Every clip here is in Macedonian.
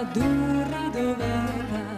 дури до века.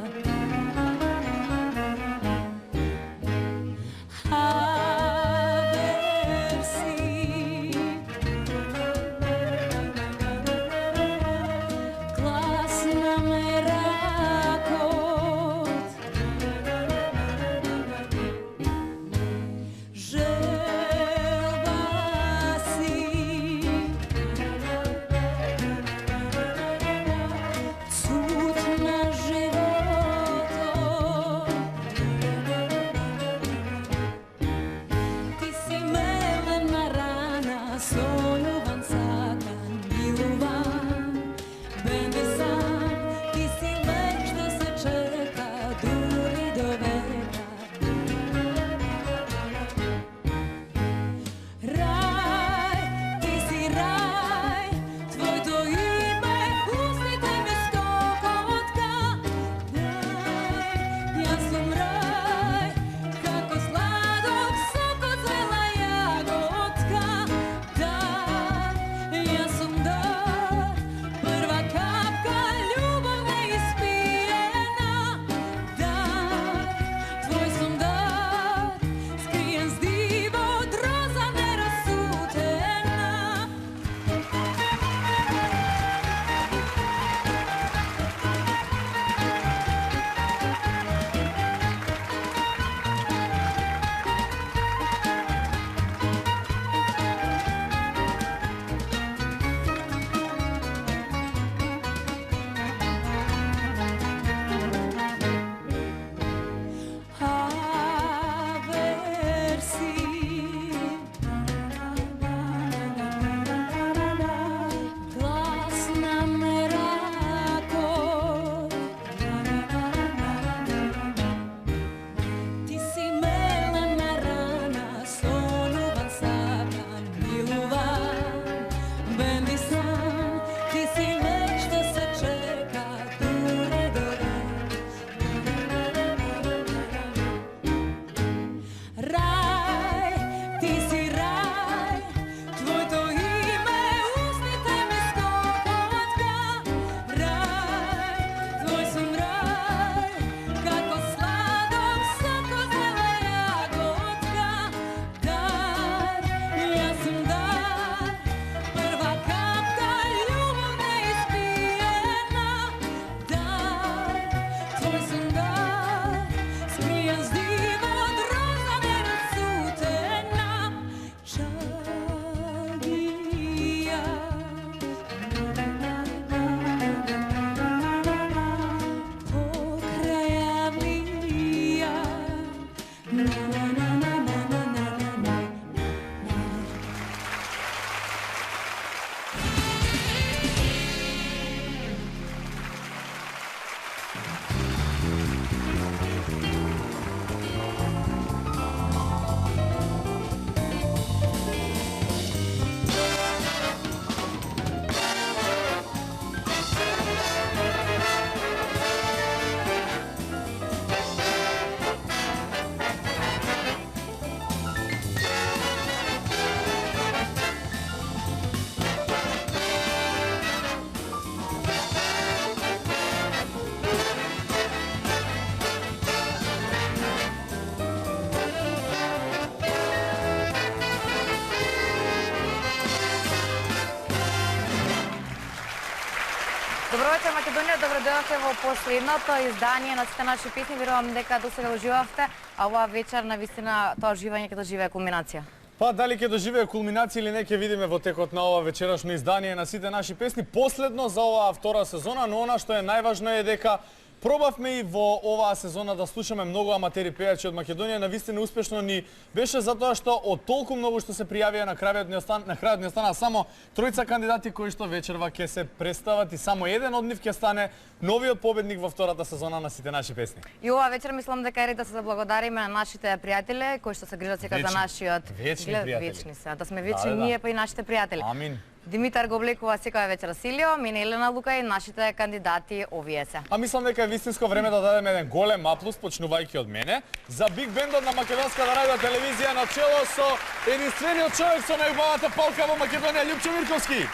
Добро вечер, Македонија, добродојавте во последното издание на сите наши песни. Верувам дека досега уживавте, а оваа вечер навистина тоа уживање ќе доживее кулминација. Па дали ќе доживее кулминација или не ќе видиме во текот на ова вечерашно издание на сите наши песни. Последно за оваа втора сезона, но она што е најважно е дека пробавме и во оваа сезона да слушаме многу аматери пејачи од Македонија. Навистина успешно ни беше затоа што од толку многу што се пријавија на крајот ни остана само тројца кандидати кои што вечерва ќе се представат и само еден од нив ќе стане новиот победник во втората сезона на сите наши песни. И оваа вечер мислам дека е ред да се заблагодариме на нашите пријатели кои што се грижат сега за нашиот вечни пријатели. Вечни се, да сме вечни ние па и нашите пријатели. Амин. Димитар го облекува секоја вечер Силио, мене Елена Лука и нашите кандидати овие се. А мислам дека е вистинско време да дадеме еден голем аплауз, почнувајќи од мене, за Биг Бендот на Македонската радио телевизија на чело со единствениот човек со најубавата палка во Македонија, Љупчо Мирковски.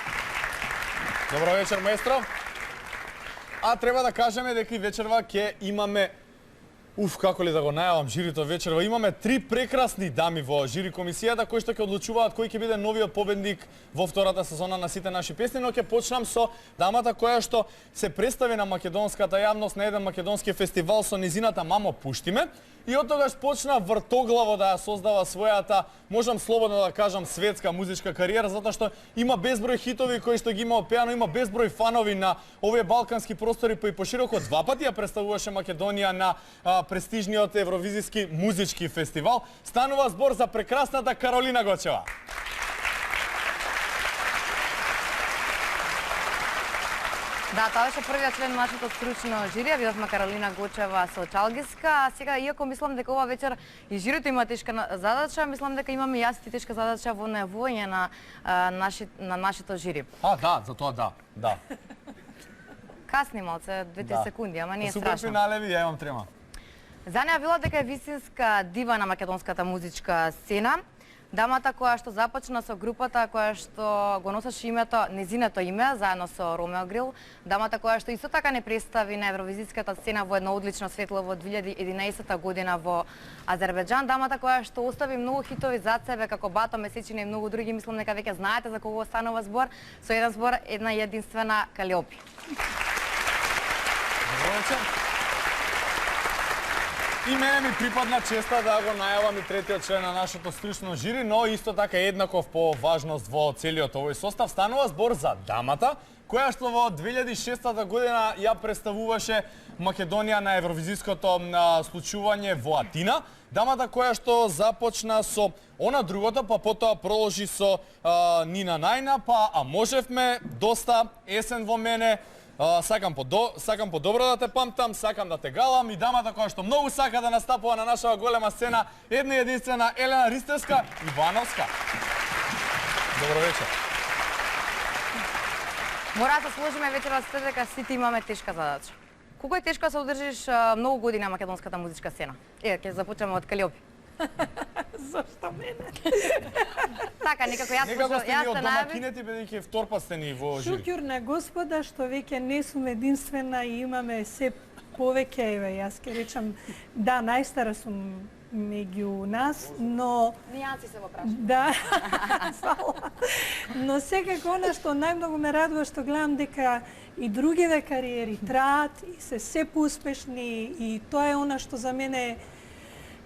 Добро вечер, маестро. А треба да кажеме дека и вечерва ќе имаме како ли да го најавам жирито вечерва, имаме 3 прекрасни дами во жири комисијата кои што ќе одлучуваат кој ќе биде новиот победник во втората сезона на Сите наши песни, но ќе почнам со дамата која што се представи на македонската јавност на еден македонски фестивал со низината Мамо пуштиме и од тогаш почна вртоглаво да ја создава својата, можам слободно да кажам, светска музичка кариера, затоа што има безброј хитови кои што ги има опеано, има безброј фанови на овие балкански простори, па и пошироко 2 пати ја представуваше Македонија на престижниот евровизиски музички фестивал. Станува збор за прекрасната Каролина Гочева. Да, тоа беше првиот член на нашето стручно жири, видовме Каролина Гочева со Чалгиска, а сега, иако мислам дека ова вечер и жирито има тешка задача, мислам дека имаме и јас и тешка задача во најавување на нашето жири. Да, за тоа да. Касни малце, 2-3 секунди, ама не е страшно. Супер финалеви, ја имам трема. За неа била дека е вистинска дива на македонската музичка сцена. Дамата која што започна со групата која што го носеше името, незиното име, заедно со Ромео Грил. Дамата која што исто така не представи на евровизиската сцена во едно одлично светло во 2011 година во Азербејџан. Дамата која што остави многу хитови зад себе, како Бато, Месечина и многу други. Мислам дека веќе знаете за кого станува збор. Со еден збор, една единствена Калиопи. Добро вечер. И мене ми припадна честа да го најавам и третиот член на нашето стручно жири, но исто така еднаков по важност во целиот овој состав. Станува збор за дамата, која што во 2006 година ја представуваше Македонија на евровизиското случување во Атина. Дамата која што започна со она другото, па потоа проложи со Нина Најна, па А можевме, Доста, Есен во мене, Сакам подобро да те памтам, сакам да те галам и дамата која што многу сака да настапува на нашава голема сцена, една единствена Елена Ристевска Ивановска. Добро вечер. Мора да се сложиме вечерва сите дека сите имаме тешка задача. Колку е тешко да се одржиш многу години на македонската музичка сцена? Ќе започнеме од Калиопи. Зашто мене? Така, некако јас сте ни од домакинети, бидејќи втор пат сте ни во жири. Шукјур на Господа што веќе не сум единствена и имаме се повеќе, еве, јас ќе речам, да, најстара сум меѓу нас, но... Нијанси се во прашање. Да, фала. Но секако она што најмногу ме радува што гледам дека и другиве кариери траат и се поуспешни и тоа е она што за мене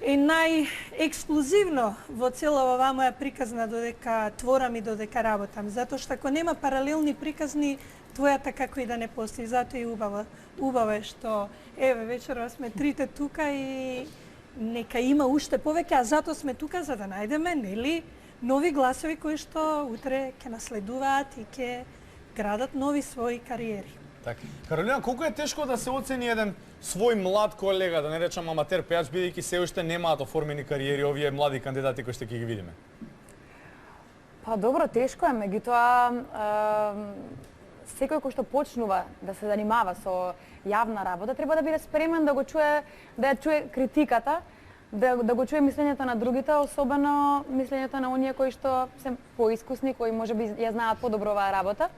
е најексклузивно во цела оваа моја приказна додека творам и додека работам. Затоа што ако нема паралелни приказни, твојата како и да не постои. Затоа е убаво е што еве вечерва сме трите тука и нека има уште повеќе, а затоа сме тука за да најдеме, нели, нови гласови кои што утре ќе наследуваат и ќе градат нови своји кариери. Така. Каролина, колку е тешко да се оцени еден свој млад колега, да не речам аматер пејач, бидејќи се уште немаат оформени кариери овие млади кандидати кои што ќе ги видиме? Па добро, тешко е, меѓутоа секој кој што почнува да се занимава со јавна работа треба да биде спремен да го чуе, да ја чуе критиката, да го чуе мислењето на другите, особено мислењето на оние кои што се поискусни, кои можеби ја знаат подобро оваа работа.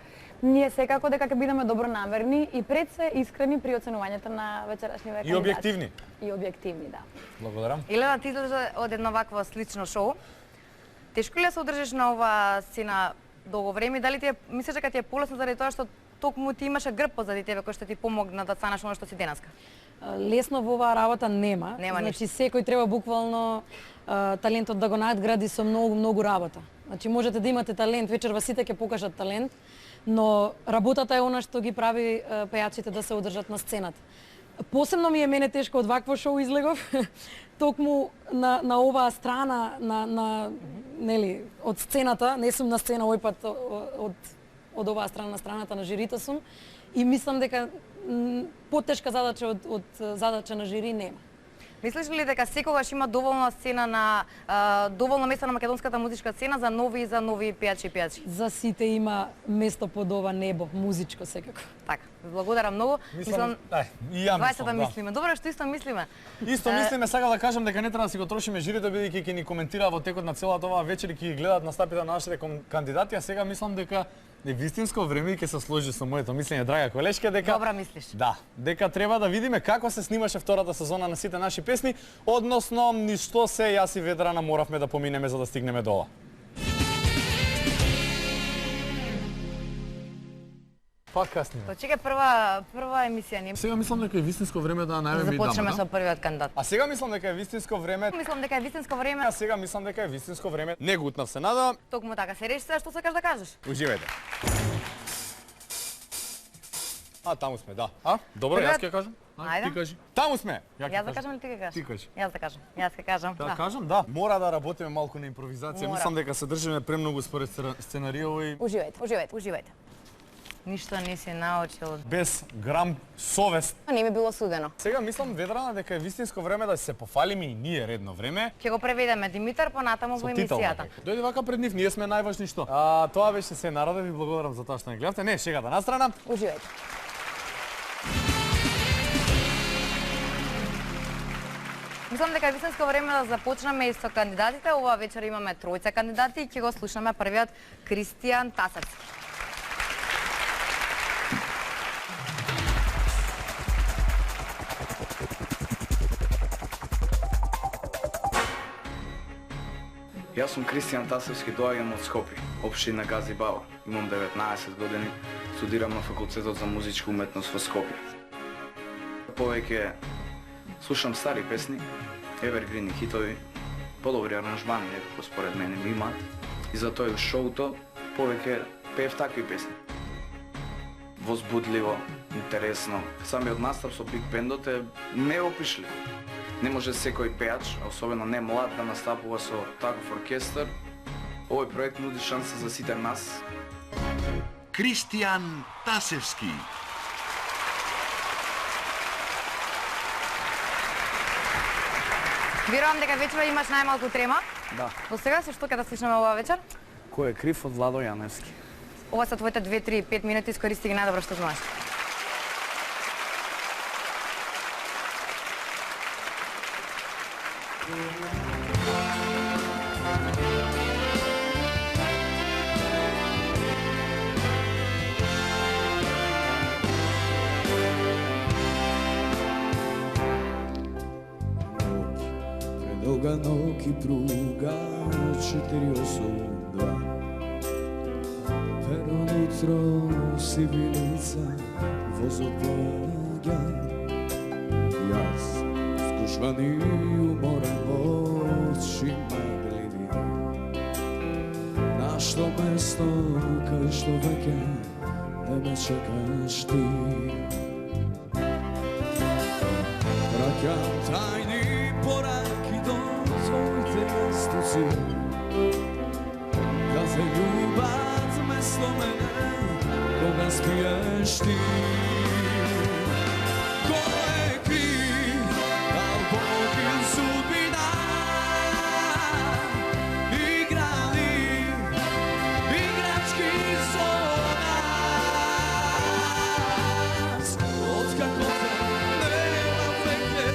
Ние секако дека ќе бидеме добронамерни и пред се искрени при оценувањето на вечерашниве кандидати. И објективни. И објективни, да. Благодарам. Елена, ти излезе од едно вакво слично шоу. Тешко ли да се одржиш на оваа сцена долго време? Дали ти мислиш дека ти е полесно заради тоа што токму ти имаше грб позади тебе кој што ти помогна да станеш она што си денеска? Лесно во оваа работа нема. Значи секој треба буквално талентот да го надгради со многу работа. Значи можете да имате талент, вечерва сите ќе покажат талент, но работата е она што ги прави пејачите да се одржат на сцената. Посебно ми е мене тешко од вакво шоу излегов, токму на оваа страна нели од сцената, не сум на сцена овој пат од оваа страна на страната на жирито сум и мислам дека потешка задача од задача на жири нема. Мислиш ли дека секогаш има доволна сцена на доволно место на македонската музичка сцена за нови пејачи и пејачи? За сите има место под ова небо, музичко секако. Така, благодарам многу. Мислам, и ја мислам, да мислиме. Добро што исто мислиме. Исто мислиме, сакам да кажам дека не треба да си го трошиме жирито бидејќи ќе ни коментира во текот на целата оваа вечер и ќе ги гледаат настапите на нашите кандидати, а сега мислам дека вистинско време и ќе се сложи со моето мислење, драга колешка, дека Добра мислиш. Да, дека треба да видиме како се снимаше втората сезона на сите наши песни, односно ништо се јас и Ведрана моравме да поминеме за да стигнеме до ова. Пак каснимо. Чекај, прва емисија не. Сега мислам дека е вистинско време да најавиме и Започнеме дамата. со првиот кандидат. А сега мислам дека е вистинско време. Мислам дека е вистинско време. А сега мислам дека е вистинско време. Не гутнав се, Нада. Токму така се реши се, што сакаш да кажеш. Уживајте. Таму сме, да. Добро, јас ќе кажам. Ајде. Ти кажи. Таму сме. Јас да кажам или ти ќе кажеш? Ти кажи. Јас да кажам. Јас ќе кажам. Да, кажам, да. Мора да работиме малку на импровизација. Мора. Мислам дека се држиме премногу според сценарио и Уживајте. Ништо не си научил. без грам совест. Не ми било судено. Сега мислам, Ведрана, дека е вистинско време да се пофалиме и ние редно време. Ќе го преведеме Димитар понатаму во емисијата. Дојде вака пред нив, ние сме најважни што. Тоа беше се, народе, ви благодарам за тоа што не гледавте. Не, шегата настрана. Уживајте. Мислам дека е вистинско време да започнеме и со кандидатите. Оваа вечер имаме тројца кандидати и ќе го слушнеме првиот Кристијан Тасевски. Јас сум Кристијан Тасевски, доаѓам од Скопје, општина Газибала. Имам 19 години, студирам на факултетот за музичка уметност во Скопје. Повеќе слушам стари песни, евергрини хитови, подобри аранжмани некако според мене ми имаат. И затоа и шоуто повеќе пеев такви песни. Возбудливо, интересно. Самиот настап со биг бендот е неопишлив. Не може секој пеач, а особено не млад, да настапува со таков оркестар. Овој проект нуди шанса за сите нас. Кристијан Тасевски. Верувам дека вечер имаш најмалку трема. Да. До сега со што ќе да слушнеме оваа вечер? Кој е крив од Владо Јаневски? Ова се твоите 2, 3, 5 минути, искористи ги најдобро што знаеш. Предолга ног и пруга 482. Перон утро сивилица возот поаѓа. Јас скушван и уморен очи магливи. Нашто место кај што веќе не ме чекаш ти. Праќам тајни пораки до твоите јастуци. Да се љубат место мене кога спиеш ти. Кој е крив, дал Бог или судбина? Играли играчки со нас. Откако те нема веќе,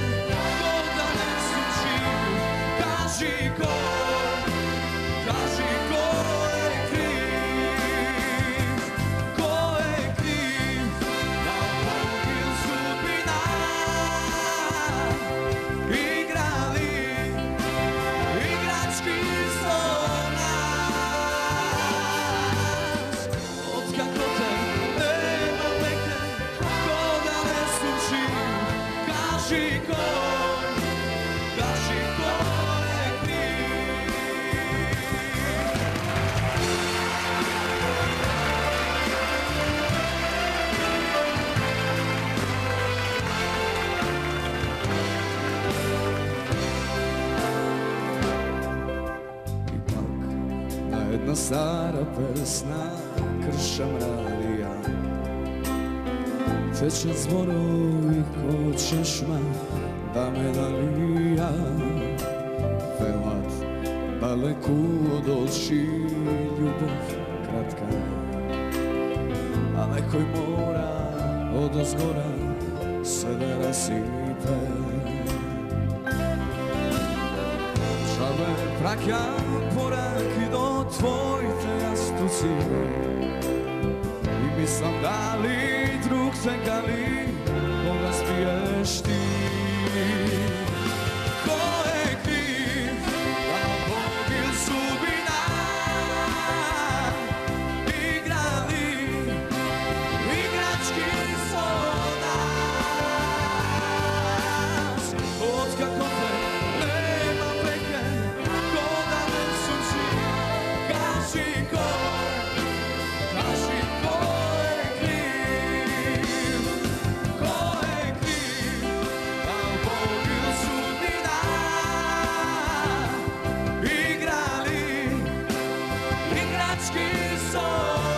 кој да не случи? Кажи кој е крив? Кој е крив? Дал Бог или судбина? Играли играчки со нас. Откако те нема веќе, кој да не случи? Кажи кој е крив? И пак на една стара песна кршам радија. Течат зборови ко чешма да ме далија. Велат далеку од очи љубов кратка. А некој мора од озгора се да расипе. Праќам пораки до твоите јастуци. Мислам дали друг се гали кога спиеш ти. Кој е крив, да Бог или судбина играли играчки со нас. Откако те нема веќе, кога не сум жив, кажи кој е крив, кој е крив, да Бог или судбина играли играчки со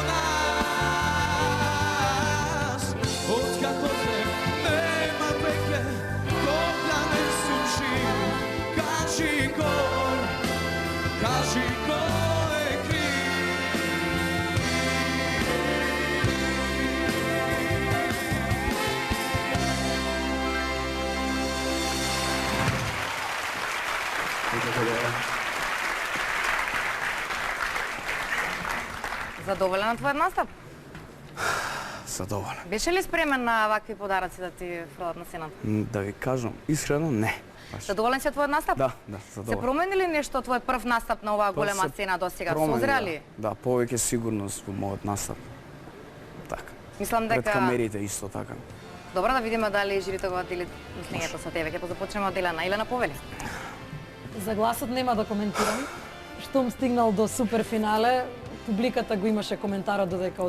нас. Откако те нема веќе, кога не сум жив, кажи кој е крив. Задоволен на твојот настап? Задоволен. Беше ли спремен на вакви подаръци да ти продадат на сцената? Да ви кажам, искрено не. Баш. Задоволен си од твојот настап? Да, Се задоволен. промени ли нешто од твојот прв настап на оваа голема се сцена до сега? Промени, Созря ли? Да, повеќе сигурност во мојот настап. Така. Мислам Пред дека камерите исто така. добро да видиме дали жирито го дели мислењето со тебе. Ќе позапочнеме од Елена. Елена, повели. За гласот нема да коментирам. Штом стигнал до супер финале, публиката го имаше коментарот додека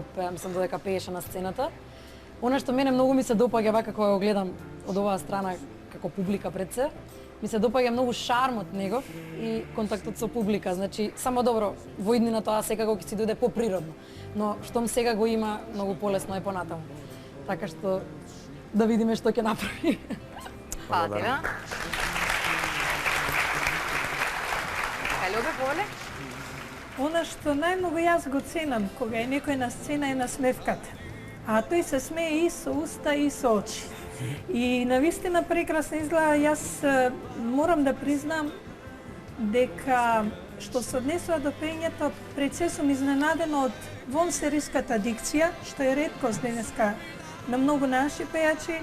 додека пееше на сцената. Она што мене многу ми се допаѓа вака кога го гледам од оваа страна како публика пред се, ми се допаѓа многу шармот негов и контактот со публика. Значи, само добро, во иднина тоа секако ќе си дојде поприродно. Но штом сега го има, многу полесно е понатаму. Така што да видиме што ќе направи. Фала ти, Елена. Љубе, повели? Она што најмногу јас го ценам кога е некој на сцена е насмевката. А тој се смее и со уста и со очи. И навистина прекрасно изгледа. Јас морам да признам дека што се однесува до пењето, пред се сум изненадена од вонсериската дикција, што е реткост денеска на многу наши пејачи,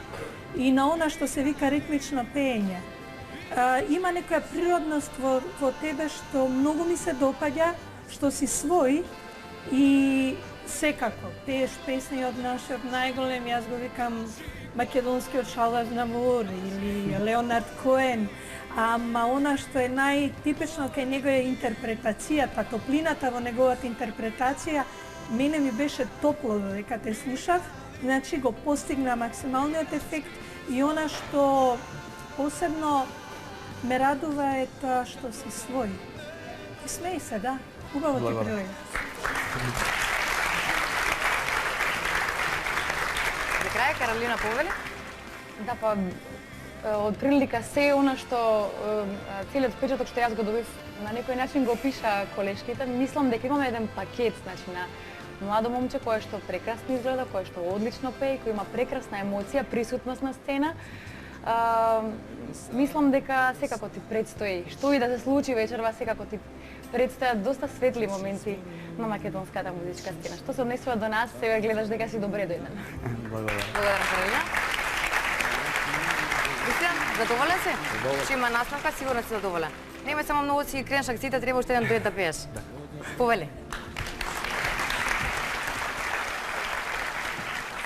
и на она што се вика ритмично пеење. Има некоја природност во тебе што многу ми се допаѓа, што си свој и секако пееш песни од нашиот најголем, јас го викам македонскиот Шарл Азнавур или Леонард Коен, ама она што е најтипично кај него е интерпретацијата, топлината во неговата интерпретација. Мене ми беше топло додека те слушав, значи го постигна максималниот ефект, и она што посебно ме радува е тоа што си свој. И смеј се, да. Убаво ти прилега. За крај, Каролина, повели? Да, па, од прилика се она што целиот впечаток што јас го добив на некој начин го опиша колешките. Мислам дека имаме еден пакет, значи на младо момче кое што прекрасно изгледа, кое што одлично пее, кој има прекрасна емоција, присутност на сцена. Мислам дека секако ти предстои, што и да се случи вечерва, секако ти предстојат доста светли моменти на македонската музичка сцена. Што се однесува до нас, сега гледаш дека си добре дојден. Благодарам. Благодарам, Каролина. Кристијан, задоволен си? Че има наставка, сигурно си задоволен. Немај само многу си кренеш акциите, треба уште еден дует да пееш. Повели.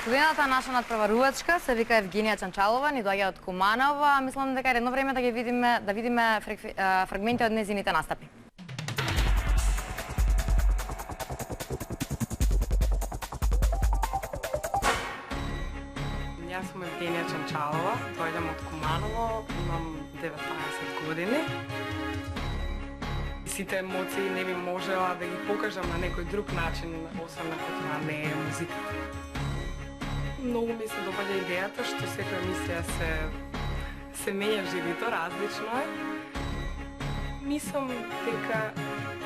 Студената наша надпреварувачка се вика Евгенија Чанчалова, ни доаѓа од Куманово. Мислам дека е едно време да ги видиме фрагменти од незините настапи. Јас сум Евгенија Чанчалова, доаѓам од Куманово, имам 19 години. Сите емоции не би можела да ги покажам на некој друг начин, освен ако тоа не е музиката. Многу ми се допаѓа идејата што секоја емисија се менја живито, различно е. Мислам дека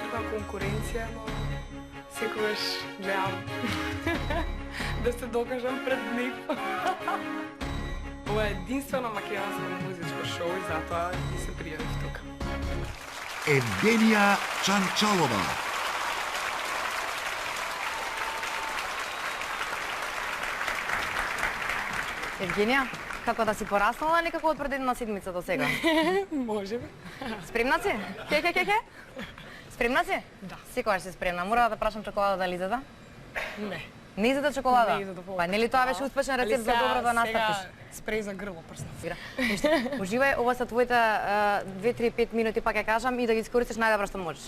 има конкуренција, но секогаш гледам да се докажам пред нив. Ова е единствено македонско музичко шоу и затоа и се пријавив тука. Евгенија Чанчалова. Евгенија, како да си пораснала некако од пред една седмица до сега? Може би. Спремна си? Ке? Спремна си? Да. Секогаш си спремна. Мора да прашам чоколада дали изеда? Не. Не изеда чоколада? Не изеда. Па нели тоа беше успешен рецепт за добро да настапиш? Сега спреј за грло прснав. Уживај, ова са твоите 2-3-5 минути, па ќе кажам, и да ги искористиш најдобро што можеш.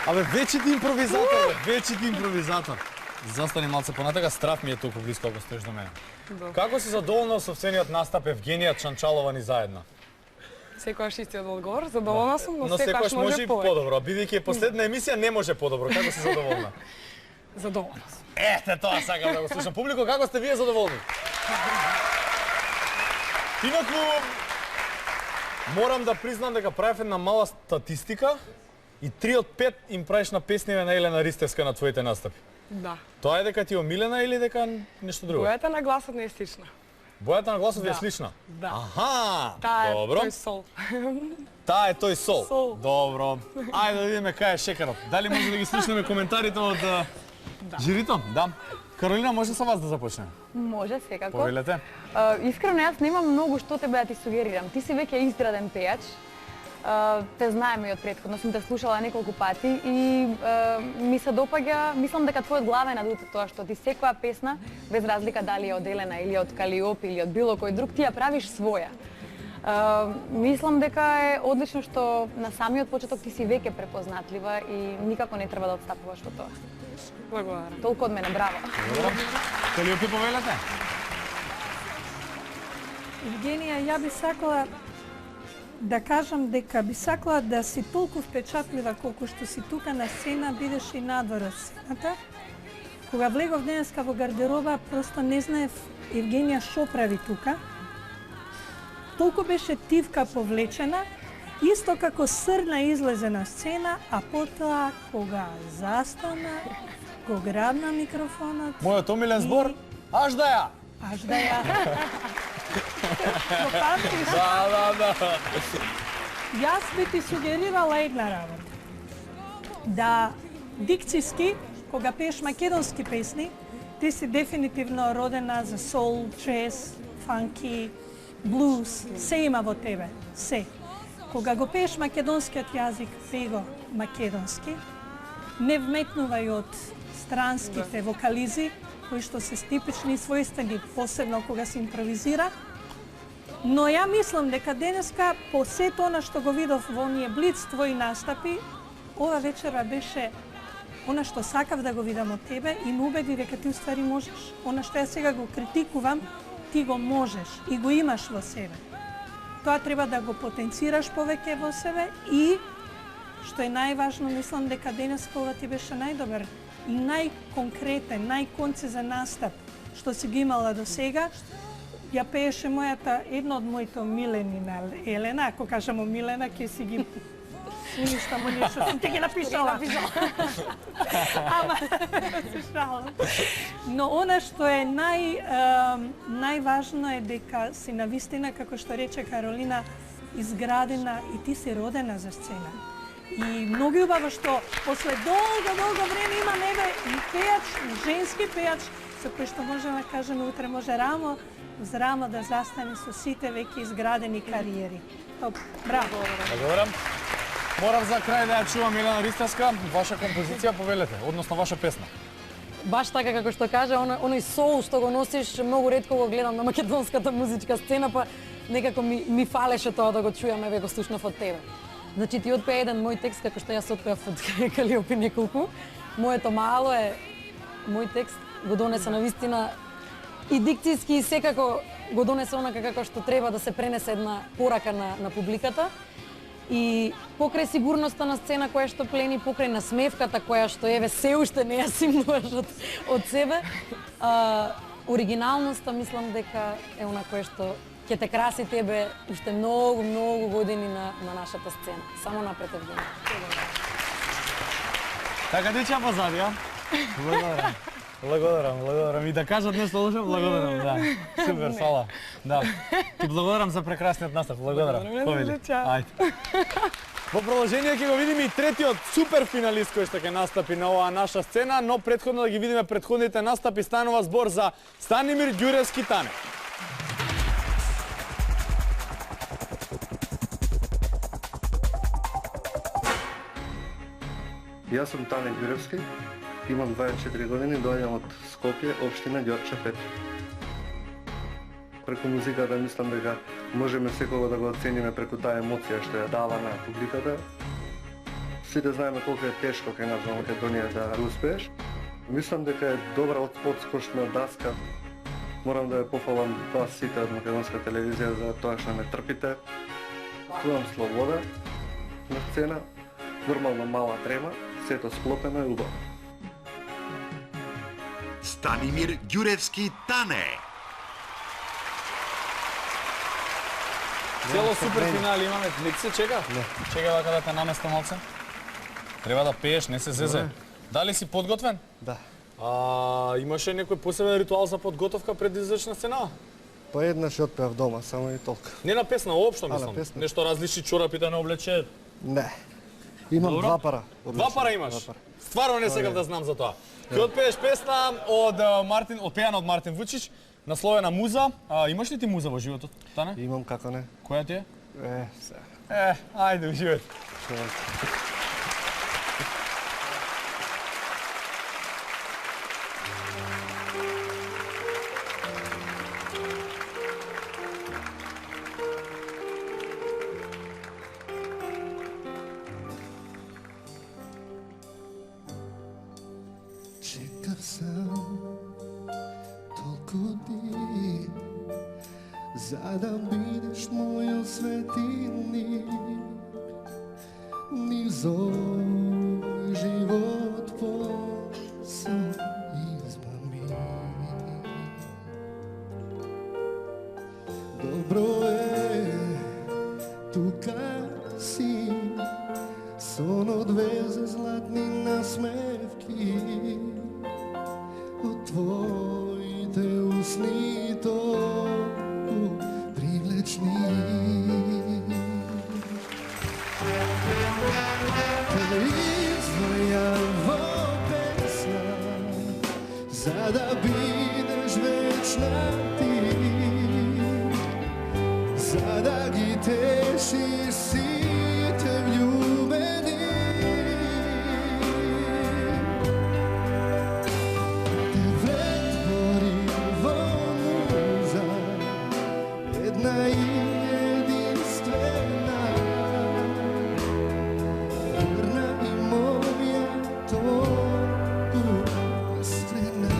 Абе, вечити импровизатор, вечити импровизатор. Застани малце понатака, страв ми е толку близко ако стоиш до мене. Како си задоволна со сцениот настап Евгенија Чанчалова ни заедно? Секогаш истиот одговор, задоволна сум, но секогаш може и повеќе. подобро. Бидејќи е последна емисија, не може подобро. Како си задоволна? Задоволна сум. Ете, тоа сакам да го слушам. Публико, како сте вие задоволни? Инаку, морам да признам дека правев една мала статистика и 3 од 5 им правиш на песниве на Елена Ристевска на твоите настапи. Да. Тоа е дека ти е омилена или дека нешто друго? Бојата на гласот не е слична. Бојата на гласот ви е Да. слична? Да. Аха, Таа е добро. тој сол. Таа е тој сол. Сол. Добро. Ајде да видиме кај е шекерот. Дали може да ги слушнеме коментарите од жирито? Да. Каролина, може со вас да започнеме? Може, секако. Повелете. Искрено, јас немам многу што тебе да ти сугерирам. Ти си веќе изграден пејач. Те знаеме и од претходно, сум те слушала неколку пати и ми се допаѓа, мислам дека твојот главен адут е тоа што ти секоја песна, без разлика дали е од Елена или од Калиопи или од било кој друг, ти ја правиш своја. Мислам дека е одлично што на самиот почеток ти си веќе препознатлива и никако не треба да отстапуваш во тоа. Благодарам. Толку од мене, браво. Добро. Калиопи, повелете? Евгенија, ја би сакала да кажам дека би сакала да си толку впечатлива колку што си тука на сцена, бидеш и надвор од сцената. Кога влегов денеска во гардероба, просто не знаев Евгенија што прави тука. Толку беше тивка повлечена, исто како срна излезе на сцена, а потоа кога застана, го грабна микрофонот. Мојот омилен збор, аж да ја! Аж да ја. Го памтиш? Да. Јас би ти сугерирала една работа. Да дикциски, кога пееш македонски песни, ти си дефинитивно родена за сол, джез, фанки, блуз, се има во тебе, се. Кога го пееш македонскиот јазик, пеј го македонски, не вметнувај од странските вокализи, кои што се типични и својствени, посебно кога се импровизира. Но ја мислам дека денеска, по сето она што го видов во оние блиц твои настапи, ова вечера беше она што сакав да го видам од тебе и ме убеди дека ти уствари можеш. Она што ја сега го критикувам, ти го можеш и го имаш во себе. Тоа треба да го потенцираш повеќе во себе и, што е најважно, мислам дека денеска ова ти беше најдобар и најконкретен, најконцизен настап што си ги имала до сега. Ја пееше едно од моите омилени на Елена, ако кажам омилена, ќе си ги уништа му нешто, сум ти ги напишала. Ама, се шалам. Но она што е најважно е дека си навистина, како што рече Каролина, изградена и ти си родена за сцена. И многу убаво што после долго време има небе и пејач, и женски пејач, со кој што можеме да кажеме утре може рамо uz ramo da zastane со сите веќе изградени кариери. Браво! Благодарам. Морам за крај да ја чувам Елена Ристевска, ваша композиција, повелете, односно ваша песна. Баш така како што кажа, оној соул што го носиш, многу ретко го гледам на македонската музичка сцена, па некако ми фалеше тоа да го чујам, еве го слушнав од тебе. Значи ти отпеа еден мој текст, како што јас отпеав од Калиопи неколку. Моето мало е мој текст, го донесе на вистина и дикцијски и секако го донесе онака како што треба да се пренесе една порака на публиката. И покрај сигурноста на сцена која што плени, покрај насмевката која што еве се уште не ја симнуваш од себе, оригиналноста мислам дека е она кое што ќе те краси тебе уште многу години на нашата сцена. Само напред Евгенија. Така деча позади, а? Благодарам. И да кажат нешто лошо, благодарам, да. Супер, фала. Да. Ти благодарам за прекрасниот настап, благодарам. Повели. Ајде. Во продолжение ќе го видиме и третиот супер финалист кој што ќе настапи на оваа наша сцена, но претходно да ги видиме претходните настапи. Станува збор за Станимир Ѓуревски Тане. Јас сум Тане Ѓуревски, имам 24 години, доаѓам од Скопје, општина Ѓорче Петри. Преку музиката мислам дека можеме секого да го оцениме преку таа емоција што ја дава на публиката. Сите знаеме колку е тешко кај нас во Македонија да успееш. Мислам дека е добра отскочна даска. Морам да ја пофалам вас сите од македонска телевизија за тоа што ме трпите. чувам слобода на сцена, нормално мала трема, сето склопено и убаво. Станимир Ѓуревски Тане. Цело супер финал имаме. Не ти се чека? Не. Чека вака да те наместа малце. Треба да пееш, не се зезе. Дали си подготвен? Да. Имаше некој посебен ритуал за подготовка пред да излезеш на сцена? Па еднаш отпеав дома, само и толка. Не на песна, уопшто на мислам. песна. Нешто различни чорапите не облече. Не. Имам Добро. два пара. Два пара имаш? Два пара. Стварно не сакав да знам за тоа. Ќе отпееш песна отпеана од Мартин Вучич, насловена Муза. Имаш ли ти муза во животот, Тане? Имам, како не. Која ти е? Сега. Ајде, уживај. Чекав сам толку дни, за да бидеш мојот светилник. Низ овој живот посо измами. Добро е тука си, сон одвезе златни насмевки. Од твоите усни толку привлечни. Те издвојам во песна, за да бидеш вечна ти, за да ги тешиш сите влюбени. Една и единствена, верна и моја толку искрена.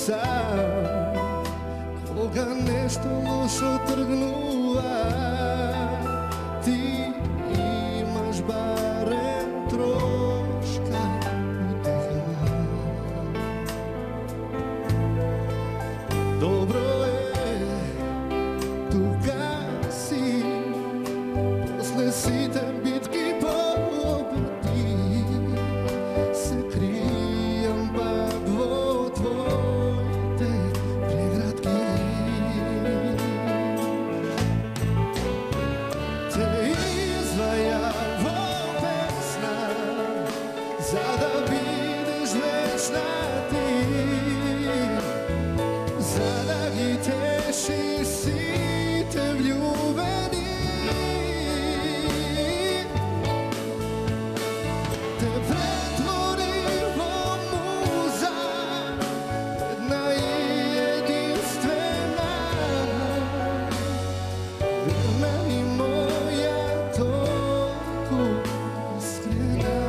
Сам, кога нешто лошо тргнува, ти имаш барем трошка утеха. Добро е тука си, после сите битки победи, се кријам пак во твоите преградки. Те издвајам во песна, за да бидеш вечна ти, за да ги тешиш сите влюбени. Те претвори во муза, една и единствена, верна и моја толку искрена.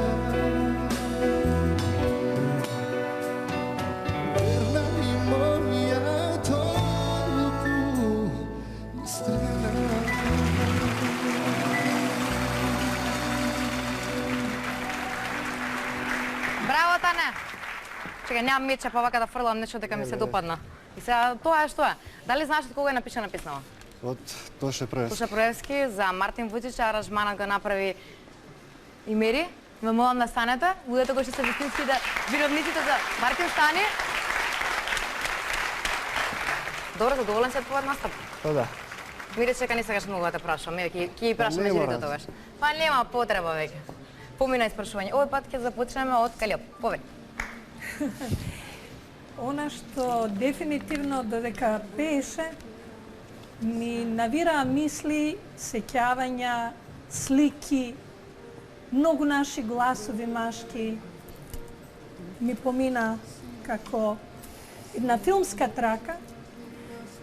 Верна и моја толку искрена. Браво, Тане! Чекај, немам меча, па вака да фрлам нешто дека ми се допадна. И сега, тоа е што е. Дали знаеш од кога е напишана песнава? Од Тоше Проевски. Тоше Проевски за Мартин Вучич, аранжманот го направи Имери. Ме молам да станете, будете кои што се вистинските виновниците за Мартин, стани. Добро, задоволен си од твојот настап? Па да. Мире, чека, не сакаш многу да те прашам, ќе ги прашам нема жирито разлика. тогаш. Па нема потреба веќе. Помина испрашување. Овој пат ќе започнеме од Калиоп. Повели. Она што дефинитивно додека пееше, ми навираа мисли, сеќавања, слики, многу наши гласови машки, ми помина како една филмска трака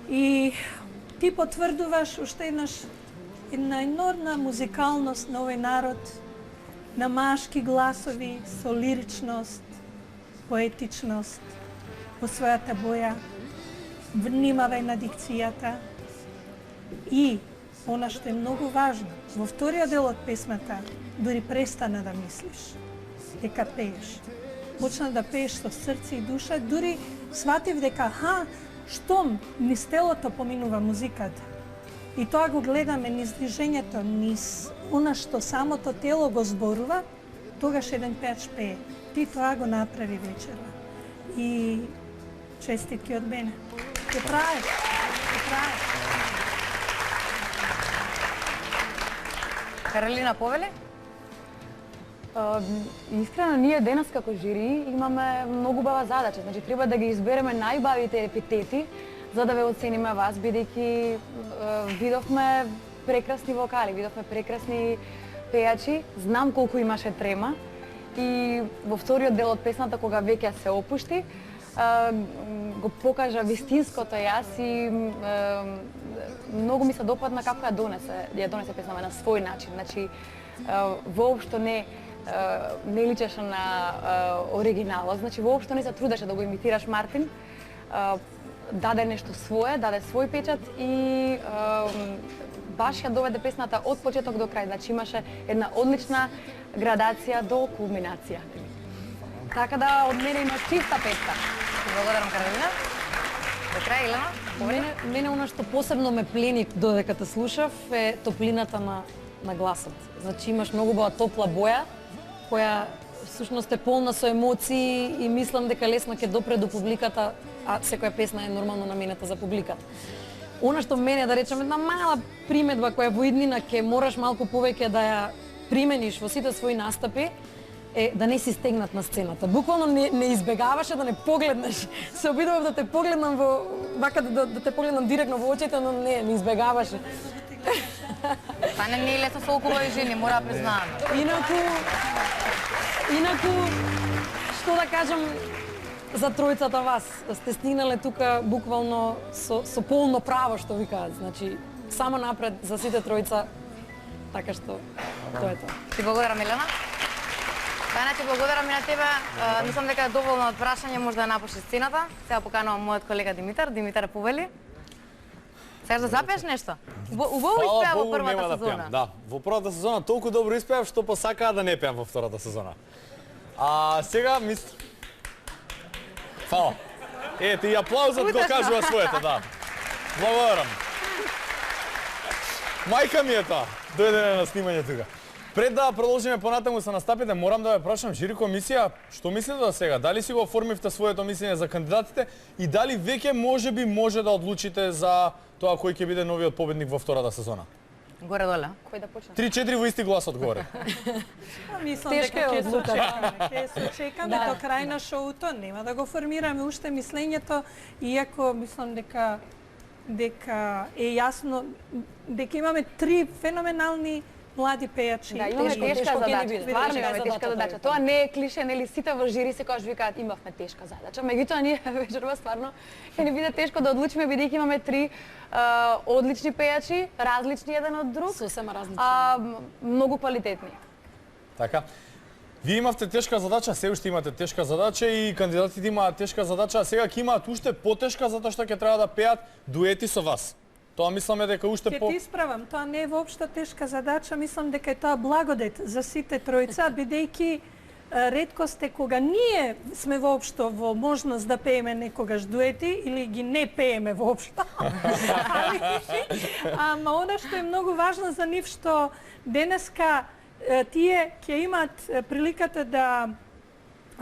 и ти потврдуваш уште една енормна музикалност на овој народ, на машки гласови со лиричност, поетичност во својата боја, внимавај на дикцијата и она што е многу важно, во вториот дел од песмата дури престана да мислиш дека пееш. Почна да пееш со срце и душа, дури сватив дека штом низ телото поминува музиката. И тоа го гледаме низ движењето, низ она што самото тело го зборува, тогаш еден пеач пее. Ти тоа го направи вечера. И честитки од мене. Ќе праеш, ќе праеш. Каролина Повели? Искрено, ние денес како жири имаме многу бава задача. Значи, треба да ги избереме најбавите епитети, за да ве оцениме вас, бидејќи видовме прекрасни вокали, видовме прекрасни пејачи. Знам колку имаше трема и во вториот дел од песната, кога веќе се опушти, го покажа вистинското јас и многу ми се допадна како ја донесе песната на свој начин. Значи, воопшто не личеше на оригиналот, значи воопшто не се трудеше да го имитираш Мартин. Даде нешто свое, даде свој печат и баш ја доведе песната од почеток до крај, значи имаше една одлична градација до кулминација. Така да од мене има чиста песна. Благодарам, Каролина. До крај, Елена? Мене она што посебно ме плени додека те слушав е топлината на гласот. Значи имаш многу бава топла боја, која всушност е полна со емоции и мислам дека лесно ќе допре до публиката, а секоја песна е нормално наменета за публиката. Она што мене, да речем, една мала приметба која во иднина ќе мораш малку повеќе да ја примениш во сите своји настапи, е да не си стегнат на сцената. Буквално не избегаваше да не погледнеш. Се обидував да те погледнам да те погледнам директно во очите, но не избегаваше. Па не е лесно со околу и жени, мора да признаам. Инаку, што да кажам за тројцата вас, сте стигнале тука буквално со полно право, што викаат. Значи, само напред за сите тројца, така што тоа е тоа. Ти благодарам, Елена. Тајна, ти благодарам и на тебе. Мислам дека е доволно од прашање, може да напуши сцената. Сега поканувам мојот колега Димитар Повели. Сега да запееш нешто? Убаво испеа во првата сезона. Да, во првата сезона толку добро испеав што посакаа да не пеам во втората сезона. А сега мислам... Фала. Ете, и аплаузот го кажува своето, да. Благодарам. Мајка ми е тоа. Дојде на снимање тука. Пред да продолжиме понатаму со настапите, морам да ве прашам, жири комисија, што мислите до сега? Дали си го оформивте своето мислење за кандидатите и дали веќе може да одлучите за тоа кој ќе биде новиот победник во втората сезона? Горе-доле. Кој да почне? 3-4 во исти глас одгоре. Мислам дека ќе се чекаме до крај на шоуто, нема да го формираме уште мислењето, иако мислам дека е јасно дека имаме 3 феноменални млади пејачи. Да, имаме тешка задача, стварно имаме тешка задача. Тоа не е клише, нели сите во жири секогаш викаат имавме тешка задача. Меѓутоа ние вечерва стварно ќе ни биде тешко да одлучиме бидејќи имаме 3 одлични пејачи, различни еден од друг, сосема различни, многу квалитетни. Така. Вие имавте тешка задача, се уште имате тешка задача и кандидатите имаат тешка задача, а сега ќе имаат уште потешка затоа што ќе треба да пеат дуети со вас. Тоа мисламе дека уште Ќе ти исправам, тоа не е воопшто тешка задача, мислам дека е тоа благодет за сите тројца, бидејќи реткост е кога ние сме воопшто во можност да пееме некогаш дуети или ги не пееме воопшто. Ама она што е многу важно за нив што денеска тие ќе имаат приликата да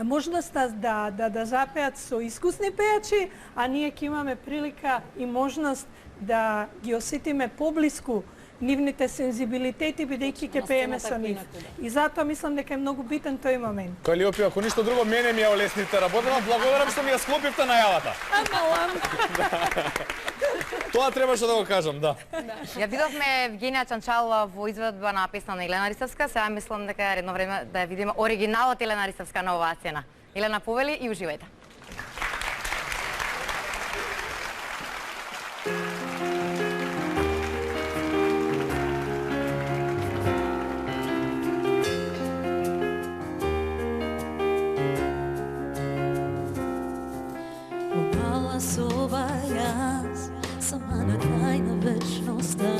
можноста да запеат со искусни пејачи, а ние ќе имаме прилика и можност да ги осетиме поблиску нивните сензибилитети, бидејќи ќе пееме со нив. И затоа мислам дека е многу битен тој момент. Калиопи, ако ништо друго, мене ми ја олеснивте работата, благодарам што ми ја склопивте најавата. Тоа требаше да го кажам, да. Ја видовме Евгенија Чанчалова во изведба на песна на Елена Ристевска, сега мислам дека е редно време да ја видиме оригиналот Елена Ристевска на оваа сцена. Елена повели и уживајте. Соба јас сама на крај на вечноста.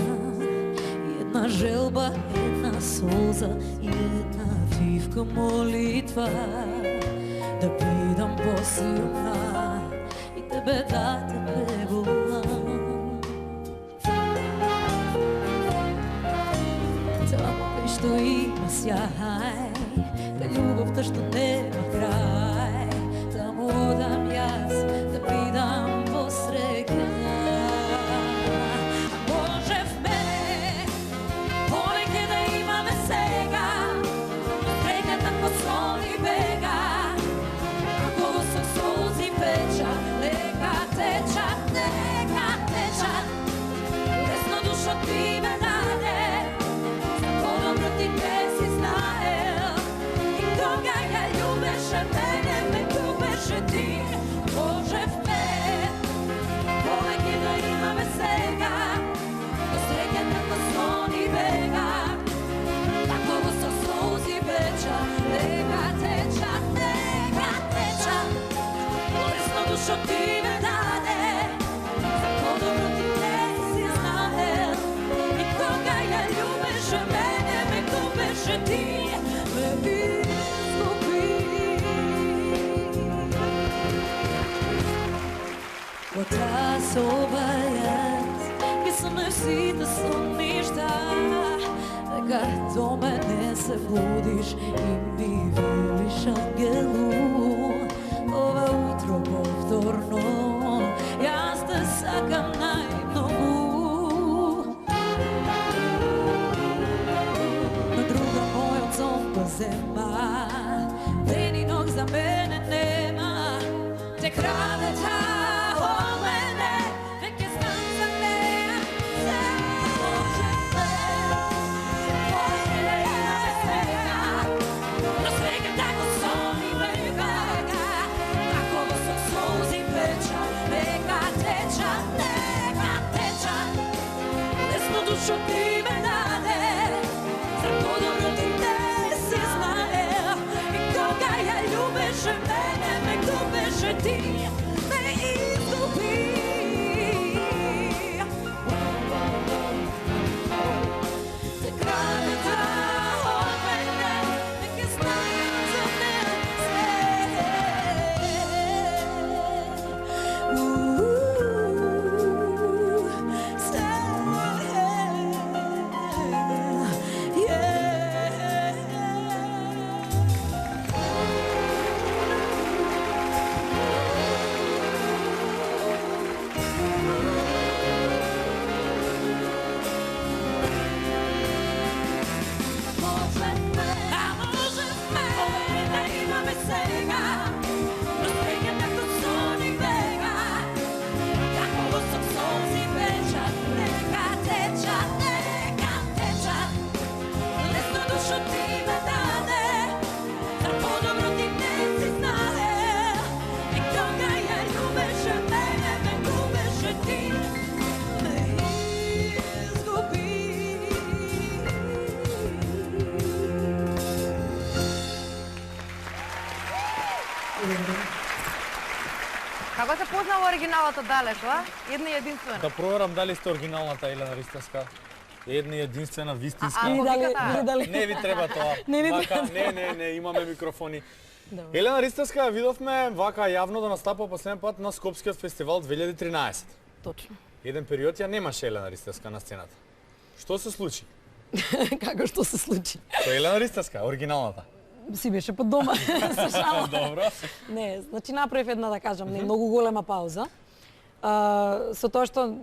Една желба, една солза и една тивка молитва. Да бидам посилна и тебе да те преболам. Тамо кај што има сјај, кај љубовта што нема крај, тамо одам јас да бидам посреќена. Можевме повеќе да имаме сега, среќата по соли бега, ако со солзи печа, нека течат, лесно душо ти ме даде, за подобро ти не си знаел, и кога ја љубеше мене, ме љубеше ти. Можевме повеќе да имаме сега, до среќата по сони бега, тако го со солзи печа, нека течат, лесно душо ти ме даде, за подобро ти не си знаел, и кога ја љубеше мене, ме љубеше ти, ме изгуби. Во таа соба јас ги сум сите соништа, дека до мене се будиш и ми велиш ангелу, ова утро повторно јас те сакам најмногу. На друга мојот сон го зема, ден и ног за мене нема, те краде таа од мене, веќе знам за неа, се можеме повеќе да имаме сега, но среќата го сони бега, тако го со солзи печа, нека течат, лесно душо ти ме даде, за подобро ти не си знаел, и кога ја љубеше мене, ме љубеше ти, ме изгуби. Те краде таа од мене, веќе знаем за неа Како се познава оригиналата далеко, една и единствена? Да проверам дали сте оригиналната Елена Ристевска. Една и единствена, вистинска. Не ви треба тоа. Не, имаме микрофони. Елена Ристевска ја видовме вака јавно да настапува последен пат на Скопскиот фестивал 2013. Точно. Еден период ја немаше Елена Ристевска на сцената. Што се случи? Како што се случи? Со Елена Ристевска, оригиналната. Си беше под дома. Добро. Не, значи направив една, да кажам, не многу голема пауза. Со тоа што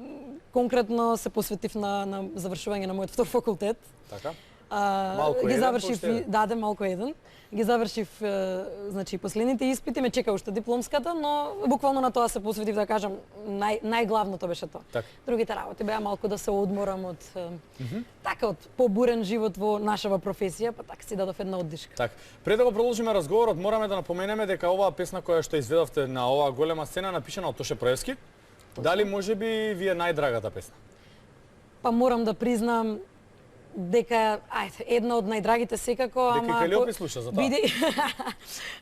конкретно се посветив на завршување на мојот втор факултет. Така. Малку ги еден, завршив, уште еден. даде малку еден. Ги завршив, значи, последните испити, ме чека уште дипломската, но буквално на тоа се посветив, да кажам, најглавното беше тоа. Така. Другите работи беа малку да се одморам од така од побурен живот во нашава професија, па така си дадов една оддишка. Так, пред да го продолжиме разговорот, мораме да напоменеме дека оваа песна која што изведовте на оваа голема сцена напишана од Тоше Проевски. Дали можеби ви е најдрагата песна? Па морам да признам дека една од најдрагите секако, Дека и Калиопи слуша за тоа.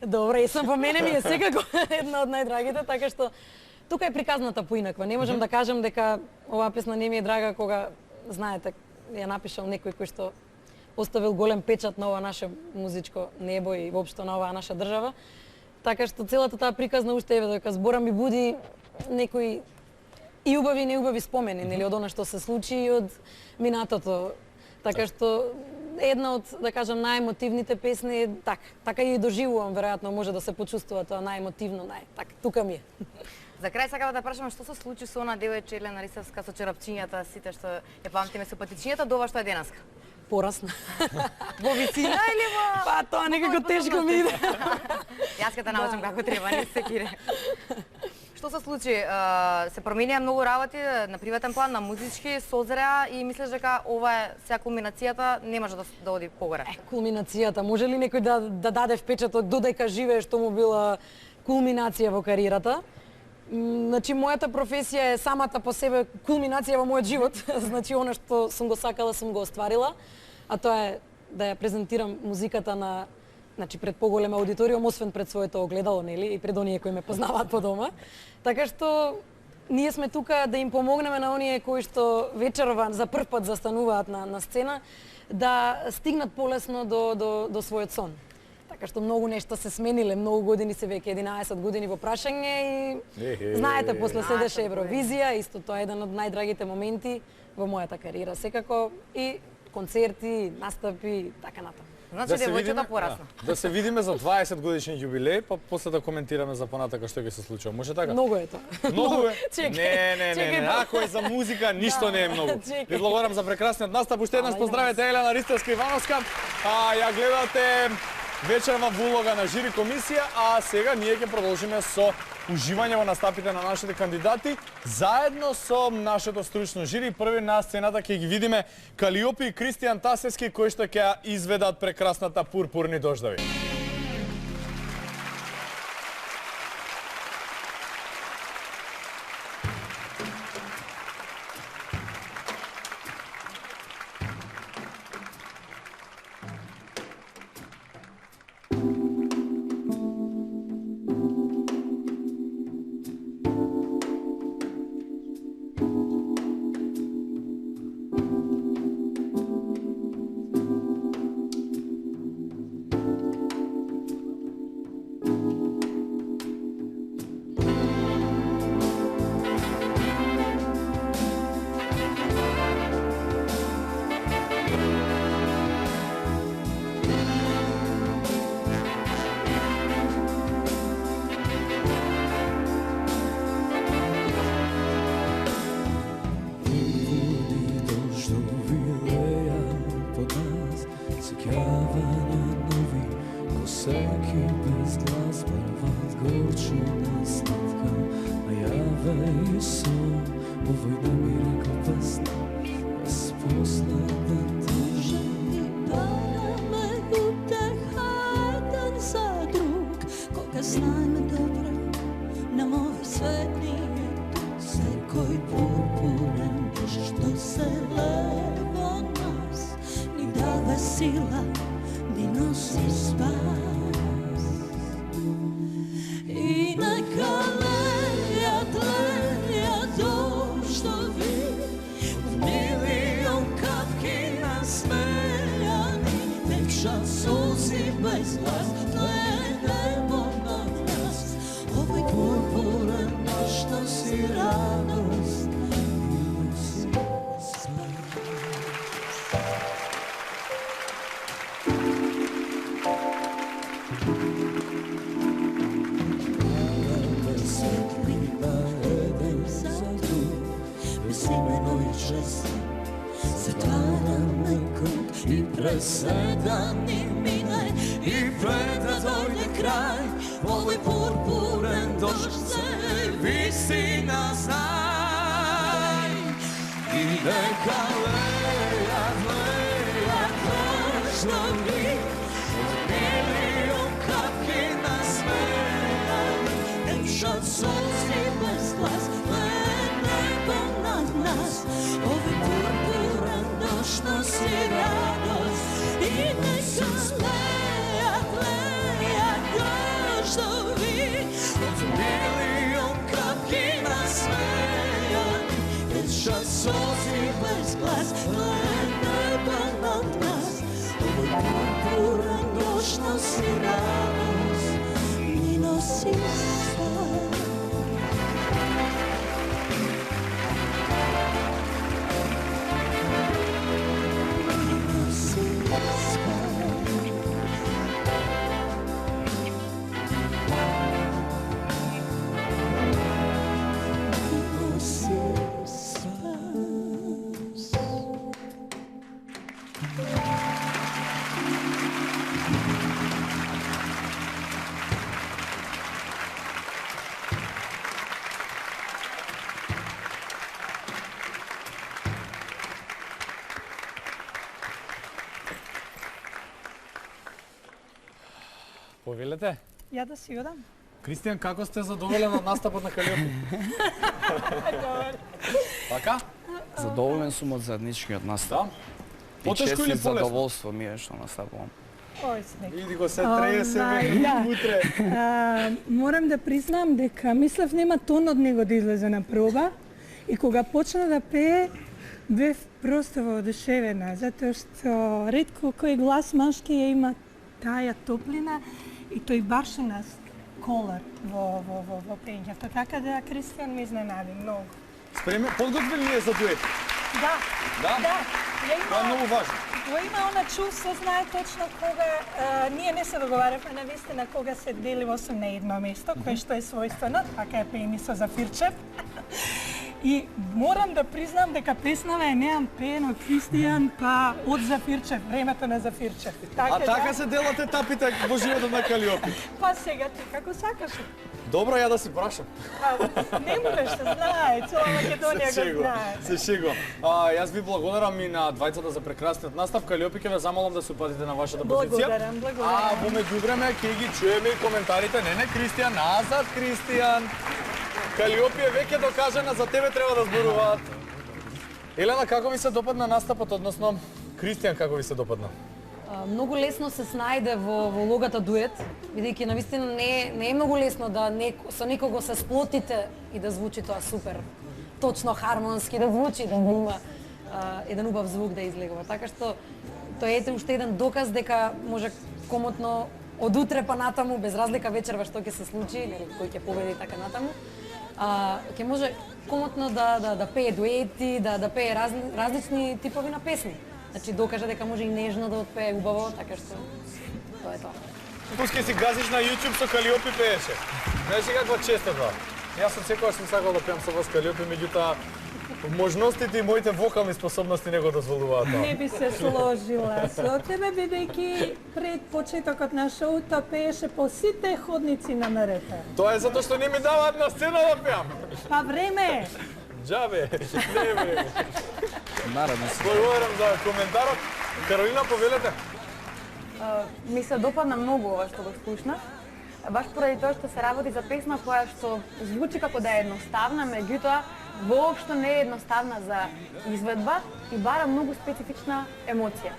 Добре, јас сум по мене ми е секако една од најдрагите, така што тука е приказната поинаква. Не можам да кажам дека оваа песна не ми е драга кога, знаете, ја напишал некој кој што оставил голем печат на ова наше музичко небо и воопшто на оваа наша држава. Така што целата таа приказна уште еве дека збора ми буди некои и убави и неубави спомени, нели, од она што се случи и од минатото. Така што една од, да кажам, најемотивните песни е така и доживувам, веројатно може да се почувствува тоа најемотивно, тука ми е. За крај сакам да прашам што се случи со она девојче Елена Рисевска со черапчињата, сите што ја памтиме со патичињата до ова што е денеска. Порасна. Во висина или во... Па тоа некако тешко ми иде. Јас ќе те научам како треба, не се кире. Што се случи? Се променија многу работи на приватен план, на музички, созреа и мислиш дека ова е сега кулминацијата, не може да оди погоре? Кулминацијата, може ли некој да даде впечаток додека живее што му била кулминација во кариерата? Значи, мојата професија е самата по себе кулминација во мојот живот. Значи, она што сум го сакала, сум го остварила, а тоа е да ја презентирам музиката на, значи, пред поголема аудиториум, освен пред своето огледало, нели, и пред оние кои ме познаваат по дома. Така што ние сме тука да им помогнеме на оние кои што вечерва за прв пат застануваат на сцена, да стигнат полесно до својот сон. Така што многу нешта се смениле, многу години се веќе 11 години во прашање и знаете, после следеше Евровизија, исто тоа е еден од најдрагите моменти во мојата кариера. Секако и концерти, настапи, така натаму. Значи девојчето порасна. Да се видиме за 20 годишен јубилеј, па после да коментираме за понатака што ќе се случува. Може така? Многу е тоа. Многу е? Не. Ако е за музика, ништо не е многу. Ви благодарам за прекрасниот настап. Уште еднаш поздравете Елена Ристевска Ивановска. Ја гледате вечерва во улога на жири комисија, а сега ние ќе продолжиме со уживање во настапите на нашите кандидати, заедно со нашето стручно жири. Први на сцената ќе ги видиме Калиопи и Кристијан Тасевски, кои што ќе изведат прекрасната Пурпурни дождови. Затвараме круг и presedani mine i pred da dojde kraj, ovaj purpuren došć se visi na znaj. I neka leja každa mi od milion kapki na smejan, enšat solci bez glas, nebo nad nas, ovaj purpuren došć nosi radost. I neka leja každa mi od milion kapki na smejan, enšat solci bez glas, nebo nad nas, ovaj purpuren došć nosi radost i nosi stan. Повелете? Ја да си одам. Кристијан, како сте задоволен од настапот на Калиопи? Така? Задоволен сум од заедничкиот настап. Да. И Потешко чест или и полесно? задоволство ми е што настапувам. Ој, снег. Иди го се треje се утре. Морам да признам дека мислев нема тон од него да излезе на проба и кога почна да пее бев просто воодушевена, затоа што ретко кој глас машки ја има таа топлина и тој баршина колор во пењето. Така да Кристијан ме изненади многу. Спреме, подготвени ли е за дует? Да. Да? Да. Тоа е многу важно. Тоа има она чувство, знае точно кога ние не се договараме на вистина кога се делимо со на едно место, кое што е својствено, така е пеени со Зафирчев. И морам да признам дека песнава е неам пеен од Кристијан, па од Зафирчев, времето на Зафирчев. А така се делате тапите во животот на Калиопи? Па сега ти како сакаш. Добро, ја да си прашам. Не можеш да знае, цела Македонија го знае. Се шегувам. Јас ви благодарам и на двајцата за прекрасниот настав. Калиопи, ќе ве замолам да се упатите на вашата позиција. Благодарам. А во меѓувреме ќе ги чуеме и коментарите. Не, Кристијан, назад, Кристијан. Калиопи е веќе докажана, за тебе треба да зборуваат. Елена, како ви се допадна настапот, односно Кристијан, како ви се допадна? Многу лесно се снајде во улогата дует, бидејќи навистина не е многу лесно да со некого се сплотите и да звучи тоа супер, точно хармонски да звучи, да има еден убав звук да излегува. Така што тоа е уште еден доказ дека може комотно од утре па натаму, без разлика вечерва што ќе се случи, или кој ќе победи така натаму, ќе може комотно да пее дуети, да пее различни типови на песни. Значи докажа дека може и нежно да отпее убаво, така што тоа е тоа. Пускај си газиш на YouTube со Калиопи пееше. Знаеш ли каква чест е тоа? Јас од секогаш сум сакал да пеам со вас Калиопи, меѓутоа можностите и моите вокални способности не го дозволуваат тоа. Не би се сложила со тебе, бидејќи пред почетокот на шоуто пееше по сите ходници на МРТ. Тоа е затоа што не ми даваат на сцена да пеам. Па време! Джабе, не време. Наредно се. Благодарам за коментарот. Каролина, повелете. Ми се допадна многу ова што го слушнав. Баш поради тоа што се работи за песна која што звучи како да е едноставна, меѓутоа воопшто не е едноставна за изведба и бара многу специфична емоција.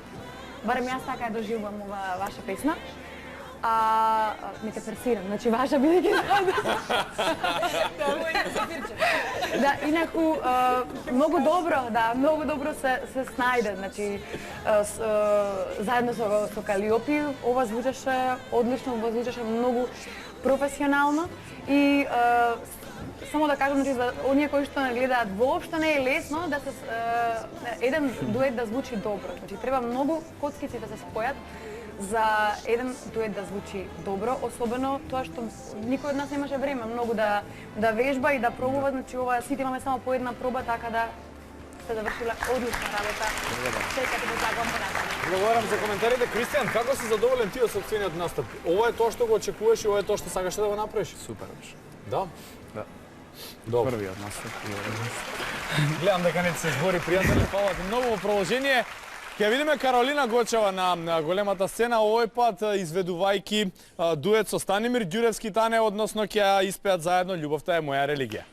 Барем јас така ја доживувам ова ваша песна. Не те персирам, значи ваша бидејќи да, инаку многу добро се снајде, значи заедно со Калиопи ова звучеше одлично, ова звучеше многу професионално и само да кажам, значи, за оние кои што не гледаат, воопшто не е лесно да се еден дует да звучи добро. Значи треба многу коцкици да се спојат за еден дует да звучи добро, особено тоа што никој од нас немаше време многу да вежба и да пробува, значи ова сите имаме само по една проба, така да сте завршиле одлична работа. Сега ти посакувам понатаму. Благодарам за коментарите. Кристијан, како си задоволен ти од сопствениот настап? Ова е тоа што го очекуваш и ова е тоа што сакаш да го направиш? Супер беше. Да? Да. Добро. Првиот настап. Гледам дека не ти се збори, пријатели, фала ти многу во продолжение. Ќе видиме Каролина Гочева на големата сцена, овој пат изведувајќи дует со Станимир Ѓуревски Тане, односно ќе испеат заедно Љубовта е моја религија.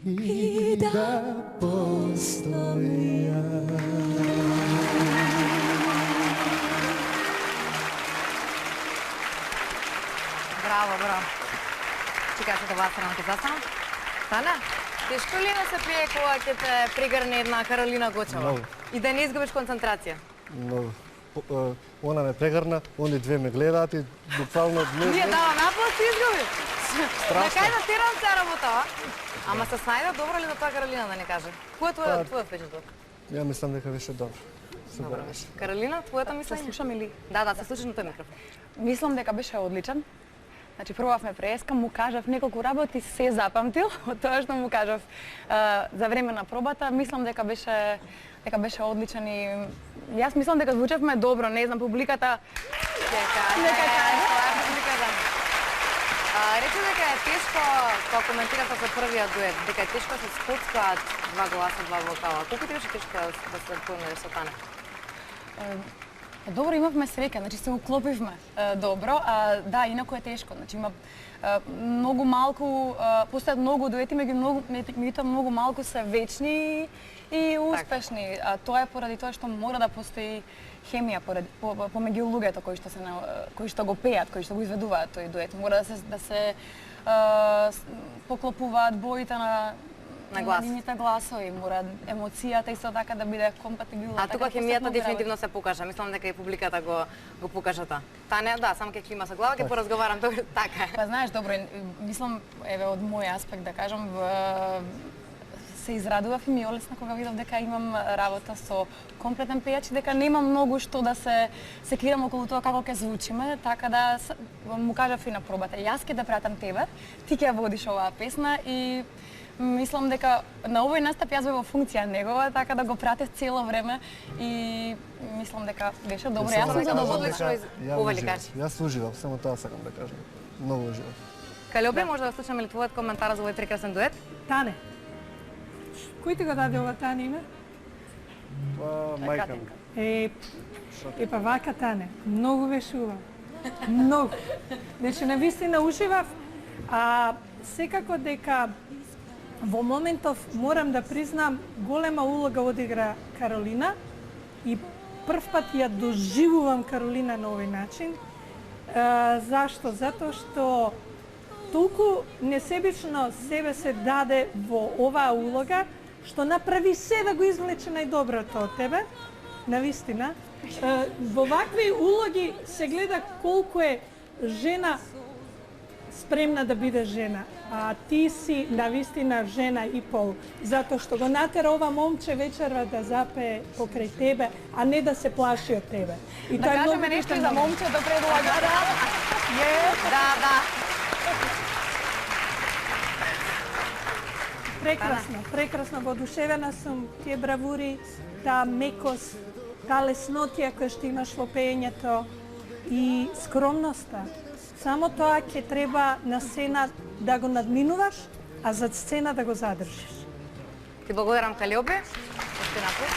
I da постоја. Браво, браво. Чекaj se da vas рамки застанам. Тана, тешко ли да се пие кога ќе те пригрне една Каролина Гочева? Много. И да не изгубиш концентрација? Много. Она ме прегрна, они две ме гледаат и буквално днес... Ние дава напад си изгуби. Страшно. На кај да терам се работа? Ама се снајде добро ли да тоа Каролина да не каже? Кој е твојот впечаток? Ја мислам дека беше добро. Добро беше. Каролина, твоето мислење? Се слушам или? Да, се слушаш на тој микрофон. Мислам дека беше одличен. Значи, пробавме преска, му кажав неколку работи, се запамтил од тоа што му кажав за време на пробата. Мислам дека беше одличен и јас мислам дека звучевме добро, не знам, публиката... Нека каже, тоа е публиката. Рече дека е тешко, кога коментирате за првиот дует, дека е тешко да се скоцкаат два гласа, два вокала. Колку ти беше тешко да се помериш со Тане? Добро, имавме среќа, значи се уклопивме добро, да, инаку е тешко. Значи има многу малку, постојат многу дуети, меѓутоа многу малку се вечни и успешни. А тоа е поради тоа што мора да постои хемија помеѓу луѓето кои што го пеат, кои што го изведуваат тој дует. Мора да се поклопуваат боите на нивните гласови, мора емоцијата исто така да биде компатибилна. А тука хемијата дефинитивно се покажа. Мислам дека и публиката го покажа тоа. Таня, да, само ќе клима со глава, ќе поразговарам така. Па знаеш, добро, мислам, еве од мој аспект да кажам, се израдував и ми олесна кога видов дека имам работа со комплетен пејач и дека нема многу што да се секирам околу тоа како ќе звучиме, така да му кажав и на пробата. Јас ќе да пратам тебе, ти ќе водиш оваа песна и мислам дека на овој настап јас бев во функција негова, така да го пратев цело време и мислам дека беше добро. Јас сум задоволна. Јас уживав, само тоа сакам да кажам. Многу уживав. Калјобе, може да слушаме ли твојот коментар за овој прекрасен дует? Тане. Кој ти го даде ова Тане име? Мајка ми. Па вака Тане, многу беше убав. Многу. Значи, навистина уживав, а секако дека во моментов морам да признам голема улога одигра Каролина и прв пат ја доживувам Каролина на овој начин. Зашто? Затоа што толку несебично себе се даде во оваа улога, што направи се да го извлече најдоброто од тебе, навистина. Во вакви улоги се гледа колку е жена спремна да биде жена, а ти си навистина жена и пол, затоа што го натера ова момче вечерва да запее покрај тебе, а не да се плаши од тебе. И да кажеме нешто и за момчето предлага. Да. Прекрасно, воодушевена сум, тие бравури, таа мекост, таа леснотија која што имаш во пеењето и скромноста. Само тоа ќе треба на сцена да го надминуваш, а зад сцена да го задржиш. Ти благодарам, Калјобе. Уште напред.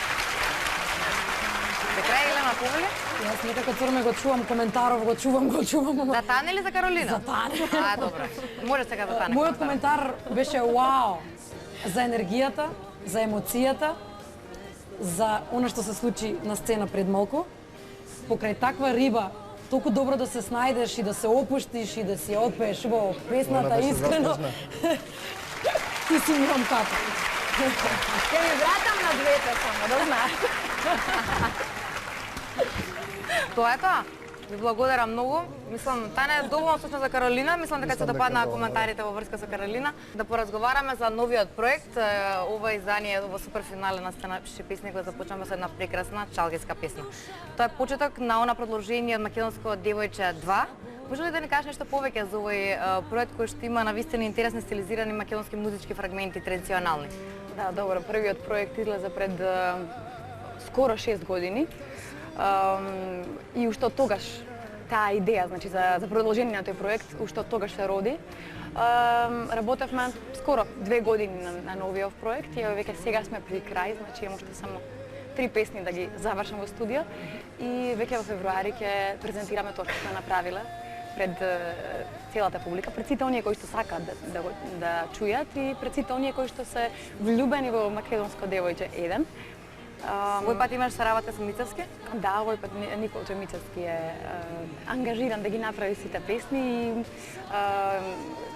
До крај Елена Повели? Јас некако црме го чувам коментаров, го чувам. За Тане или за Каролина? За Тане. Добро. Може сега за Тане. Мојот коментар беше вау. За енергијата, за емоцијата, за она што се случи на сцена пред малку. Покрај таква риба, толку добро да се снајдеш и да се опуштиш и да си отпееш во песната искрено. Ти си мирам капа. Ќе ми вратам на двете само, да знаеш. Тоа е тоа. Ви благодарам многу. Мислам, Тане е доволно слушна за Каролина. Мислам дека ќе допаднаа коментарите во врска со Каролина. Да поразговараме за новиот проект. Ова издание во суперфинале на Сценапиши песни го започнаме со една прекрасна чалгеска песна. Тоа е почеток на она продолжение од македонско девојче 2. Може ли да ни кажеш нешто повеќе за овој проект кој што има навистина интересни стилизирани македонски музички фрагменти традиционални? Да, добро, првиот проект излезе пред скоро 6 години. И уште од тогаш таа идеја, значи за продолжение на тој проект, уште од тогаш се роди. Работевме скоро 2 години на новиот проект и веќе сега сме при крај, значи имам уште само 3 песни да ги завршам во студио и веќе во февруари ќе презентираме тоа што сме направиле. пред целата публика, пред сите оние кои што сакаат да чујат и пред сите оние кои што се влюбени во македонско девојче 1. Овој пат имаш соработка со Мицевски? Да, овој пат Николче Мицевски е ангажиран да ги направи сите песни и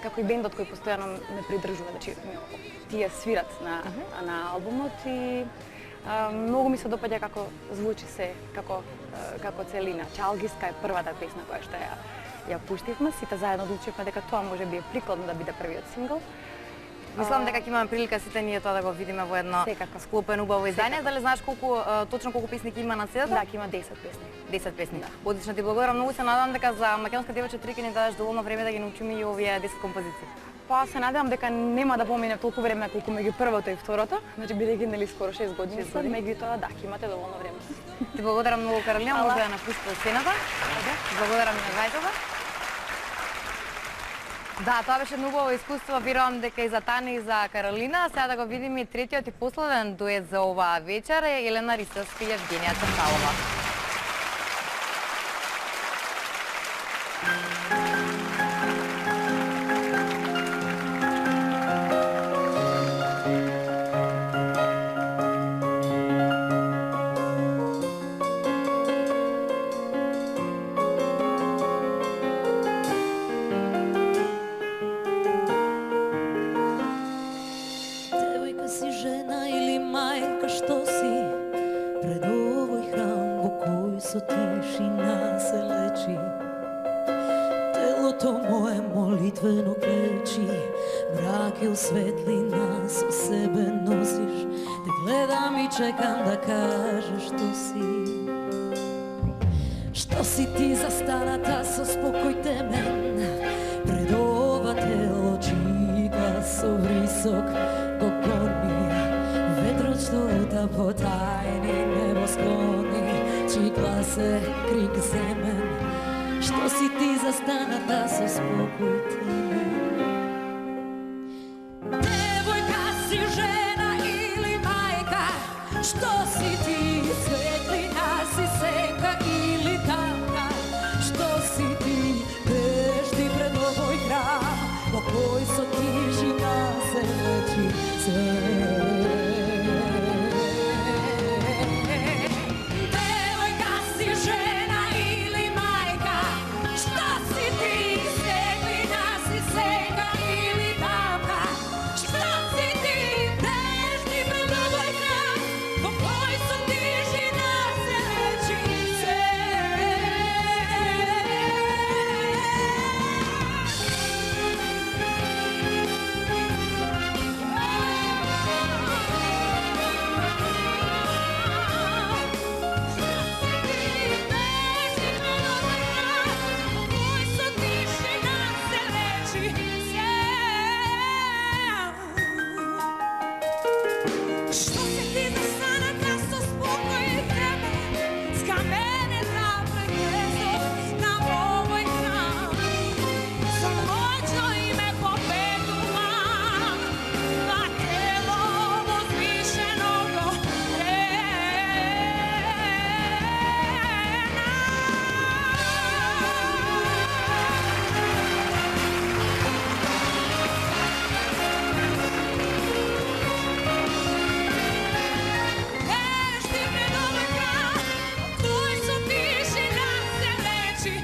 како и бендот кој постојано ме придржува, значи тие свират на албумот и многу ми се допаѓа како звучи се, како целина. Чалгиска е првата песна која што ја пуштивме, сите заедно одлучивме дека тоа може би е прикладно да биде првиот сингл. Мислам дека ќе имаме прилика сите ние тоа да го видиме во едно склопено убаво издание. Дали знаеш точно колку песни ќе има на седата? Да, ќе има 10 песни. 10 песни. Одлично, ти благодарам многу, се надевам дека за Македонска девојче 3 ќе ни дадеш доволно време да ги научиме и овие 10 композиции. Па се надевам дека нема да помине толку време колку меѓу првото и второто, значи бидејќи нели скоро 6 години се, меѓутоа да, ќе имате доволно време. Ти благодарам многу, Каролина, може да напуштите сцената. Благодарам и на зајдова. Да, тоа беше многу искуство, верувам дека и за Тани и за Каролина. Сега да го видиме и третиот и последен дует за оваа вечер е Елена Рисовска и Евгенија Црталова. Čekam da kažeš što si. Što si ti za stanata со спокој темен пред ова тело чии гласов висок го гони ветрот што лута по тајни небосклони чии глас е крик земен. Što si ti za станата со спокој темен. Девојка си, жена или мајка, što si ti, svetlina si, seka ili tamka, što si ti, beždi pred ovoj hram, po koj so tišina se leči Devojka si, žena ili majka, što si ti, svetlina si, seka ili tamka, što si ti, beždi pred ovoj hram, po koj so tišina se leči Što se ti za stanata со спокој темен, скаменета пред gnezdo na ovoj hram, sa moćno ime pobedува na telo возвишеного Beždi pred ovoj hram, koj so tišina se leči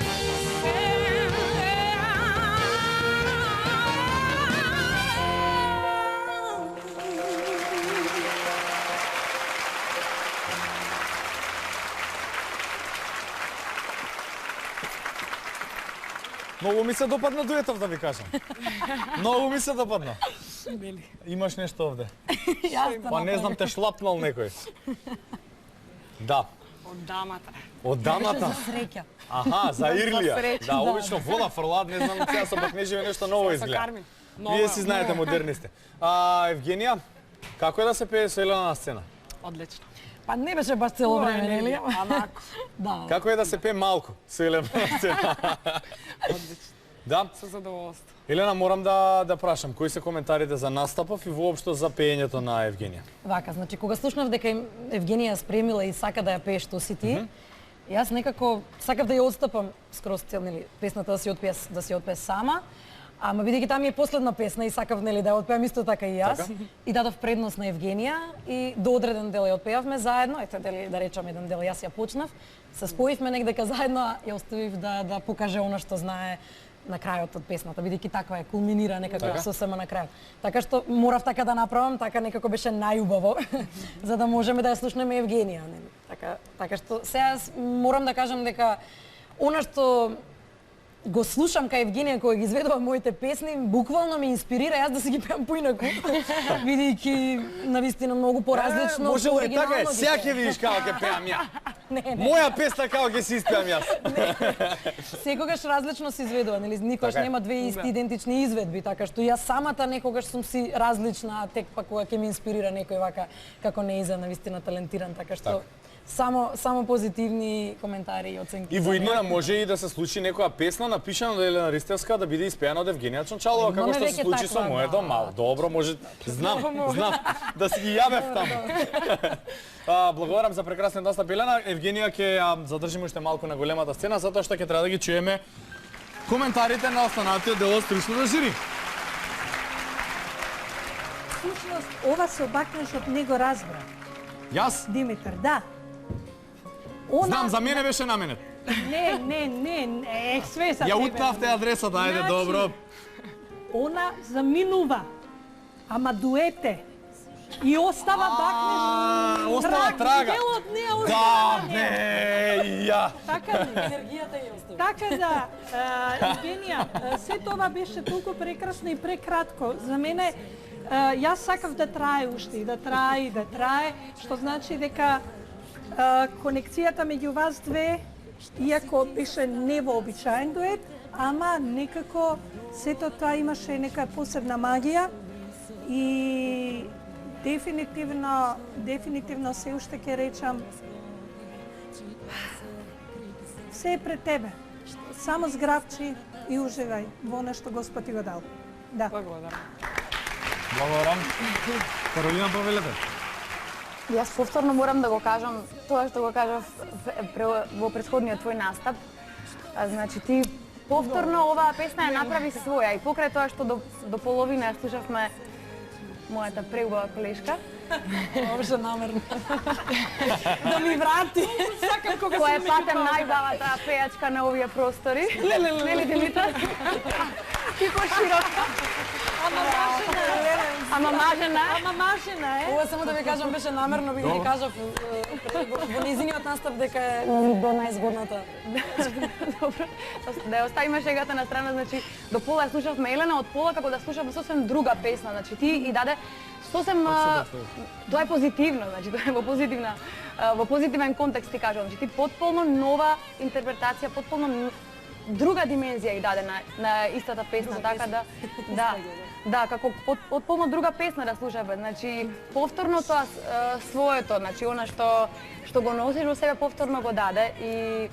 Многу ми се допадна дуетов, да ви кажам. Многу ми се допадна. Имаш нешто овде? Па не знам, те шлапнал некој. Да. Од дамата. Од дамата? За среќа. Аха, за Ирлија. среќа, Да, обично вода фрлаат, не знам, сега со Бакнежеве нешто ново изгледа. Вие си знаете, модерни сте. Евгенија, како е да се пее со Елена на сцена? Одлично. Па не беше баш цело време, нели? Анако. Да. Како е да се пее малку со Елена на сцена? Одлично. Да? Со задоволство. Елена, морам да прашам, кои се коментарите за настапов и воопшто за пеењето на Евгенија? Вака, значи кога слушнав дека Евгенија спремила и сака да ја пее Што си ти, Јас некако сакав да ја отстапам скроз цел, нели, песната да си отпее сама, ама бидејќи таа ми е последна песна и сакав, нели, да ја отпеам исто така и јас, и дадов предност на Евгенија и до одреден дел ја отпеавме заедно, ете дали да речам еден дел јас ја почнав, се споивме негдека заедно, а ја оставив да покаже она што знае на крајот од песната, бидејќи таква е, кулминира некако сосема на крајот. Така што морав така да направам, така некако беше најубаво, за да можеме да ја слушнеме Евгенија, нели? Така што сега морам да кажам дека она што го слушам кај Евгенија кога ги изведува моите песни, буквално ме инспирира јас да си ги пеам поинаку, бидејќи навистина многу поразлично, може ли оригинално така е? ги Сега пеам. ќе видиш како ќе пеам ја. Не. Моја песна како ќе си испеам јас. Секогаш различно се изведува, нели? Никогаш нема две исти идентични изведби, така што јас самата некогаш сум си различна, а тек па кога ќе ме инспирира некој вака како Неиза, навистина талентиран, така што само позитивни коментари и оценки. И во иднина може и да се случи некоја песна напишана од Елена Ристевска да биде испеана од Евгенија Чончалова, како што се случи со моето мало. Добро, може, знам, да си ги јавев таму. Благодарам за прекрасен настап, Елена. Евгенија ќе ја задржиме уште малку на големата сцена, затоа што ќе треба да ги чуеме коментарите на останатиот дел од стручното жири. Всушност, ова се обакнеш од него разбра. Јас? Димитар, да. Знам, за мене беше наменет. Не, све за тебе. Ја утнавте адресата, ајде, добро. Она заминува, ама дуете. И остава бакнеш. Остава трага. Дел од неа остава. Да, бе, ја. Така ли? Енергијата ја остави. Така да, Евгенија, се това беше толку прекрасно и прекратко. За мене, јас сакав да трае уште и да трае, што значи дека конекцијата меѓу вас две, иако беше невообичаен дует, ама некако сето тоа имаше нека посебна магија и дефинитивно се уште ќе речам се е пред тебе. Само зграбчи и уживај во она што Господ ти го дал. Да. Благодарам. Каролина, повелете. Јас повторно морам да го кажам тоа што го кажав во претходниот твој настап. Значи ти повторно оваа песна ја направи своја и покрај тоа што до половина ја слушавме мојата преубава колешка. Обше намерно. Да ми врати. Сакам кога која е патем најбавата пејачка на овие простори. Нели Димитар? Ти пошироко. Ама мажена е. Ова само да ви кажам беше намерно, би ви кажав во низиниот настап дека е до најзгодната. Добро. Да ја оставиме шегата на страна, значи до пола слушавме Елена, од пола како да слушавме сосем друга песна, значи ти и даде сосем тоа е позитивно, значи тоа е во позитивен контекст ти кажувам, значи ти потполно нова интерпретација, потполно друга димензија и даде на истата песна, така да, како потполно друга песна да слушаме, значи повторно тоа своето, значи она што го носиш во себе повторно го даде и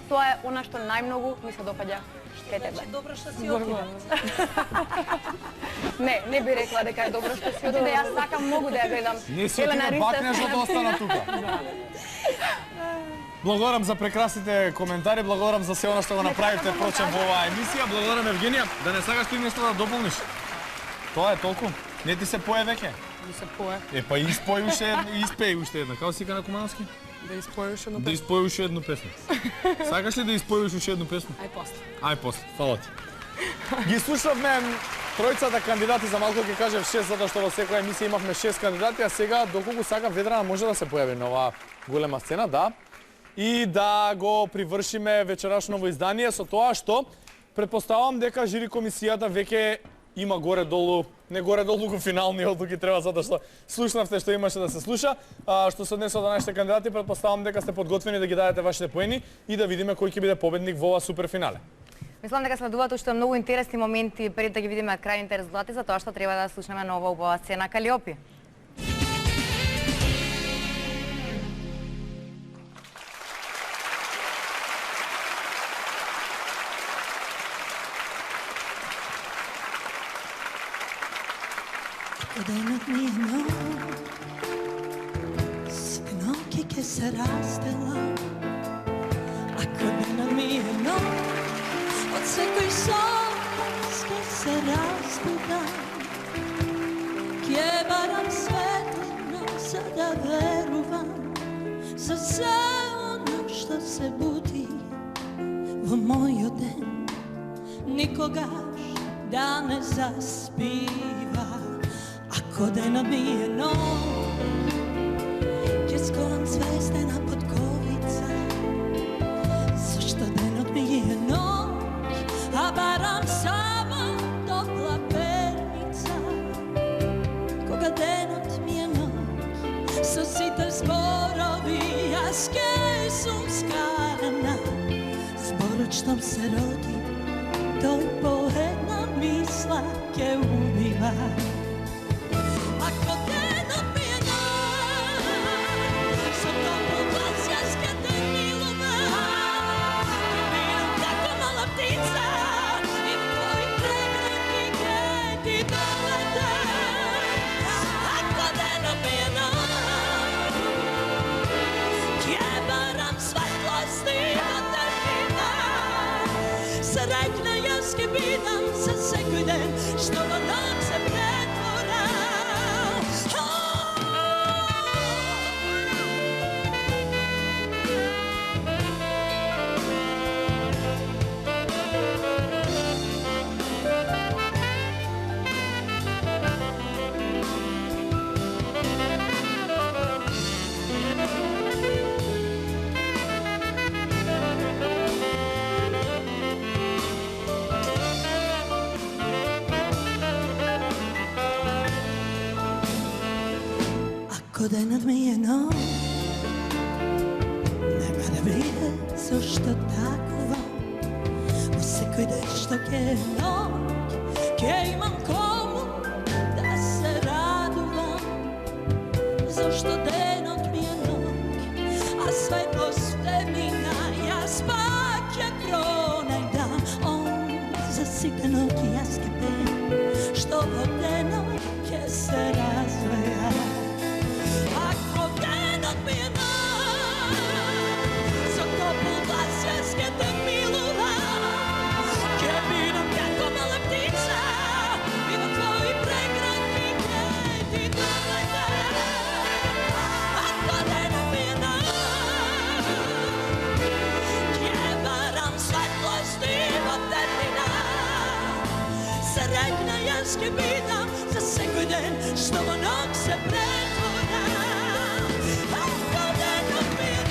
тоа е она што најмногу ми се допаѓа кај тебе. Значи добро што си отиде. Не би рекла дека е добро што си отиде, јас сакам многу да ја гледам. Не си отиде бакнеш да остана тука. Благодарам за прекрасните коментари, благодарам за се она што го направивте прочем во оваа емисија. Благодарам Евгенија, да не сакаш ти нешто да дополниш. Тоа е толку. Не ти се пое веќе? Не се пое. Па испои уште една. Како си на кумански? Да испоиш едно Да испоиш едно песна. Сакаш ли да испоиш уште едно песна? Ај после, фала ти. Ги слушавме тројцата кандидати, за малку ќе кажев 6, затоа што во секоја емисија имавме 6 кандидати, а сега доколку сакам Ведрана може да се појави на оваа голема сцена, да. И да го привршиме вечерашново издание со тоа што претпоставам дека жири комисијата веќе има горе-долу, не горе-долу го финални одлуки треба затоа што слушнавте што имаше да се слуша. Што се однесе до нашите кандидати, претпоставам дека сте подготвени да ги дадете вашите поени и да видиме кој ќе биде победник во ова суперфинале. Мислам дека следуваат уште многу интересни моменти пред да ги видиме крајните резултати, затоа што треба да слушнеме нова убава сцена Калиопи. Денот ми е нов, спиноки ке се растела, Секој сон ќе се разбудам, ќе барам светлина за да верувам, за се оно што се буди во мојот ден, никогаш да не заспива. Ако денот ми е нов, ќе сколам звездена подковица, зашто денот ми е нов, а барам само топла перница. Кога денот ми е нов, со сите зборови јас ке сум скарана. Зборот што се роди, тој по една мисла ке убива. Ако денот ми е нов, со топол глас јас ке те милувам, бирам како мала птица и в твои прегранки ке ти долетам. Ако денот ми е нов, ке барам светлости од тепина. Среќна јас ке бидам за секој ден што во ног се претвора. Ако денот ми е нов, нема да биде зашто такова. Во секој ден што ке е нов, ке имам кому да се радувам. Зашто денот ми е нов, а светлост мина, јас пак ќе пронајдам. За сите ноќи јас ке пеам, што во денот ке се развеја. Ако денот ми е нов, со топол глас јас ке те милувам, ке бидам како мала птица и во твои прегранки ке ти долетам. Ако денот ми е нов, ке барам светлости во тепина. Среќна јас ке бидам за секој ден што во ног се претвора. Ако денот ми е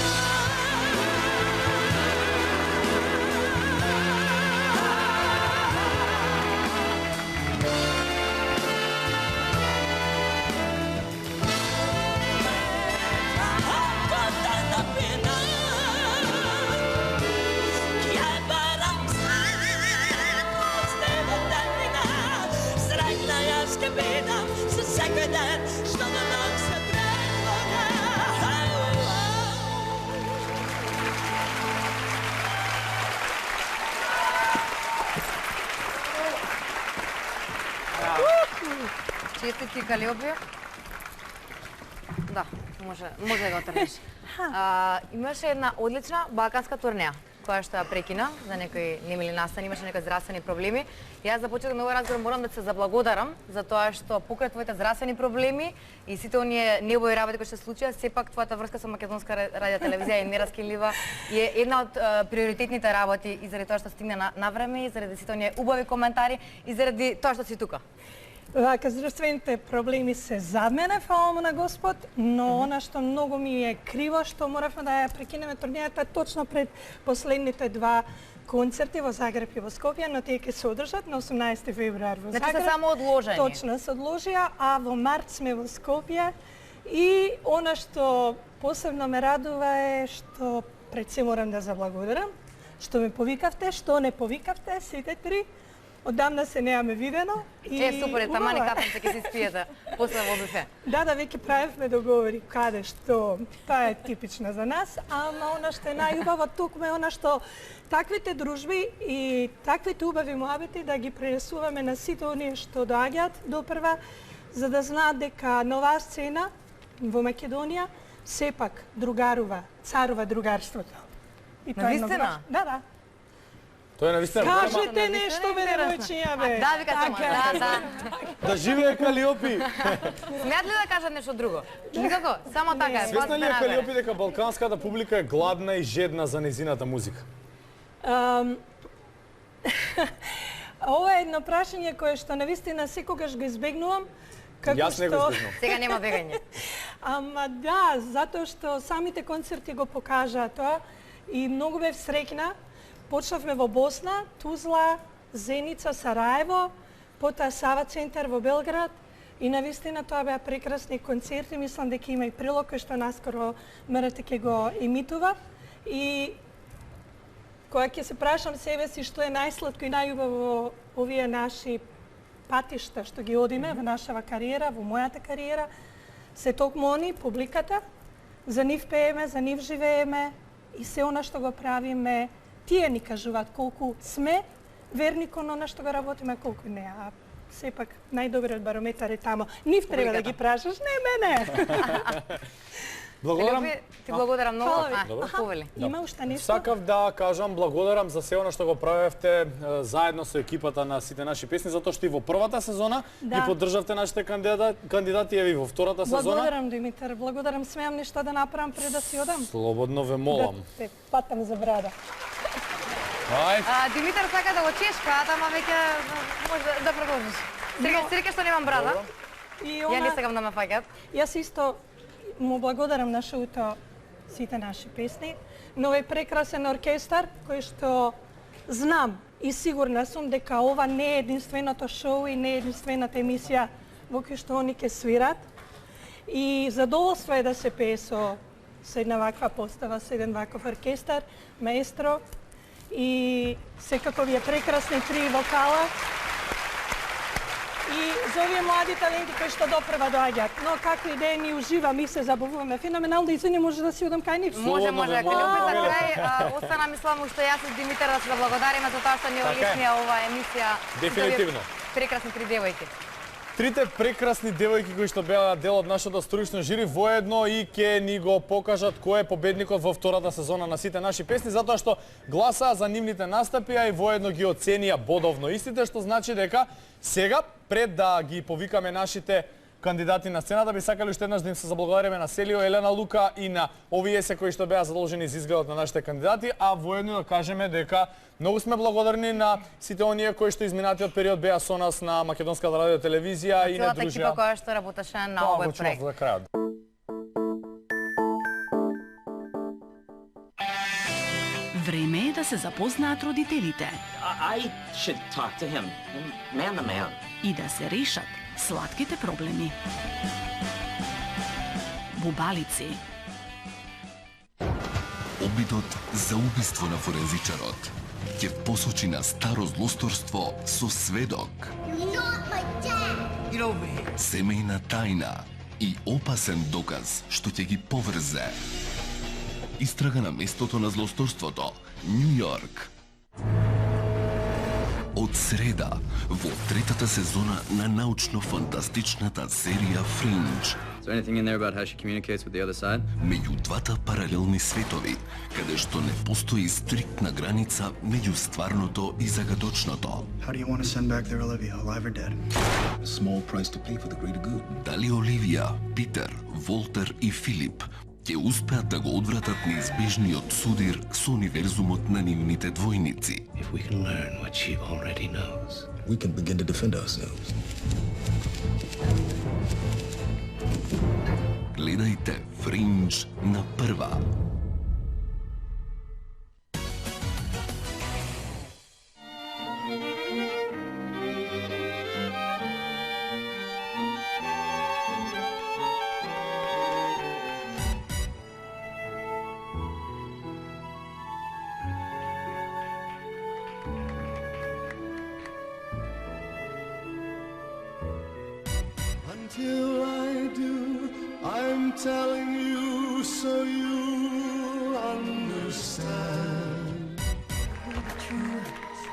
ке бидам за секој ден што во ног се претвора. Честити Калиопио. Да, може да го трнеш. Имаше една одлична балканска турнеја, која што ја прекина за некои немили настани, имаше некои здравствени проблеми. Јас за почеток на овој разговор морам да се заблагодарам за тоа што покрај твоите здравствени проблеми и сите оние неубави работи кои се случија, сепак твојата врска со Македонска радио телевизија е нераскинлива и е една од приоритетните работи и заради тоа што стигна на време и заради сите оние убави коментари и заради тоа што си тука. Вака, здравствените проблеми се зад мене, фала му на Господ, но она што многу ми е криво, што моравме да ја прекинеме турнијата точно пред последните два концерти во Загреб и во Скопје, но тие ќе се одржат на 18 февруар во Загреб. Значи се само одложени? Точно, се одложија, а во март сме во Скопје и она што посебно ме радува е што пред се морам да заблагодарам, што ме повикавте, што не повикавте, сите три. Одамна се неаме видено. Супер, тамани кафенце ќе си спиете после во буфе. Да, веќе правевме договори каде што, тоа е типично за нас, ама она што е најубаво токму е она што таквите дружби и таквите убави муабети да ги пренесуваме на сите оние што доаѓаат допрва, за да знаат дека на оваа сцена во Македонија сепак другарува, царува другарството. Навистина? Да. Тоа е навистина голема. Кажете нешто, бе, девојчиња, бе. Да, вика само, да. Да живее Калиопи. Смеат ли да кажат нешто друго? Никако, само така. Свесна ли е Калиопи дека балканската публика е гладна и жедна за незината музика? Ова е едно прашање кое што навистина секогаш го избегнувам. Јас не го избегнувам. Сега нема бегање. Ама да, затоа што самите концерти го покажаа тоа и многу бев среќна. Почнавме во Босна, Тузла, Зеница, Сараево, потоа Сава центар во Белград и навистина тоа беа прекрасни концерти. Мислам дека има и прилог кој што наскоро МРТ ќе го емитува. И кога ќе се прашам себе си што е најсладко и најубаво во овие наши патишта што ги одиме во нашава кариера, во мојата кариера, се токму они, публиката. За нив пееме, за нив живееме и се она што го правиме, тие ни кажуваат колку сме верни кон она што го работиме, колку не. А сепак најдобриот барометар е тамо. Нив треба да ги прашаш, не мене. Благодарам. Ти благодарам многу. Повели. Има уште нешто? Сакав да кажам благодарам за се она што го правевте заедно со екипата на сите наши песни, затоа што и во првата сезона ги поддржавте нашите кандидати, и во втората сезона. Благодарам, Димитар, благодарам, смеам нешто да направам пред да си одам. Слободно ве молам. Да те патам за брада. Димитар сака да го чешка, ама веќе може да продолжиш. Среќа што немам брада. Ја не сакам да ме фаќат. Јас исто му благодарам на шоуто сите наши песни, но е прекрасен оркестар кој што знам и сигурна сум дека ова не е единственото шоу и не е единствената емисија во кој што они ќе свират. И задоволство е да се пее со една ваква постава, со еден ваков оркестар, маестро и секако вие прекрасни три вокала. И за овие млади таленти кои што допрва доаѓаат. Но како и да е, ни уживам и се забавуваме феноменално. Извини, може да си одам кај нив? Може. Калиопи за крај, остана мислам уште јас и Димитар да се благодариме за тоа што ни олеснија оваа емисија. Дефинитивно. Прекрасни три девојки. Трите прекрасни девојки кои што беа дел од нашето стручно жири воедно и ќе ни го покажат кој е победникот во втората сезона на сите наши песни, затоа што гласаа за нивните настапи, а и воедно ги оценија бодовно истите, што значи дека сега, пред да ги повикаме нашите кандидати на сцената, би сакали уште еднаш да им се заблагодариме на Селио, Елена Лука и на овие се кои што беа задолжени за изгледот на нашите кандидати, а воедно да кажеме дека многу сме благодарни на сите оние кои што изминатиот период беа со нас на Македонската радио телевизија и не дружија. Целата екипа која што работеше на овој проект. За крајот. Време е да се запознаат родителите. I should talk to him, man to man. И да се решат сладките проблеми. Бубалици. Обидот за убиство на форензичарот ќе посочи на старо злосторство со сведок. Семејна тајна и опасен доказ што ќе ги поврзе. Истрага на местото на злосторството, Нью Йорк. Од среда, во третата сезона на научно-фантастичната серија Fringe. Is there anything in there about how she communicates with the other side? Меѓу двата паралелни светови, каде што не постои стриктна граница меѓу стварното и загадочното. How do you want to send back their Olivia, alive or dead? A small price to pay for the greater good. Дали Оливија, Питер, Волтер и Филип ќе успеат да го одвратат неизбежниот судир со универзумот на нивните двојници? If we can learn what she already knows, we can begin to defend ourselves. Гледајте Fringe на прва. Until I do, I'm telling you so you'll understand. The truth.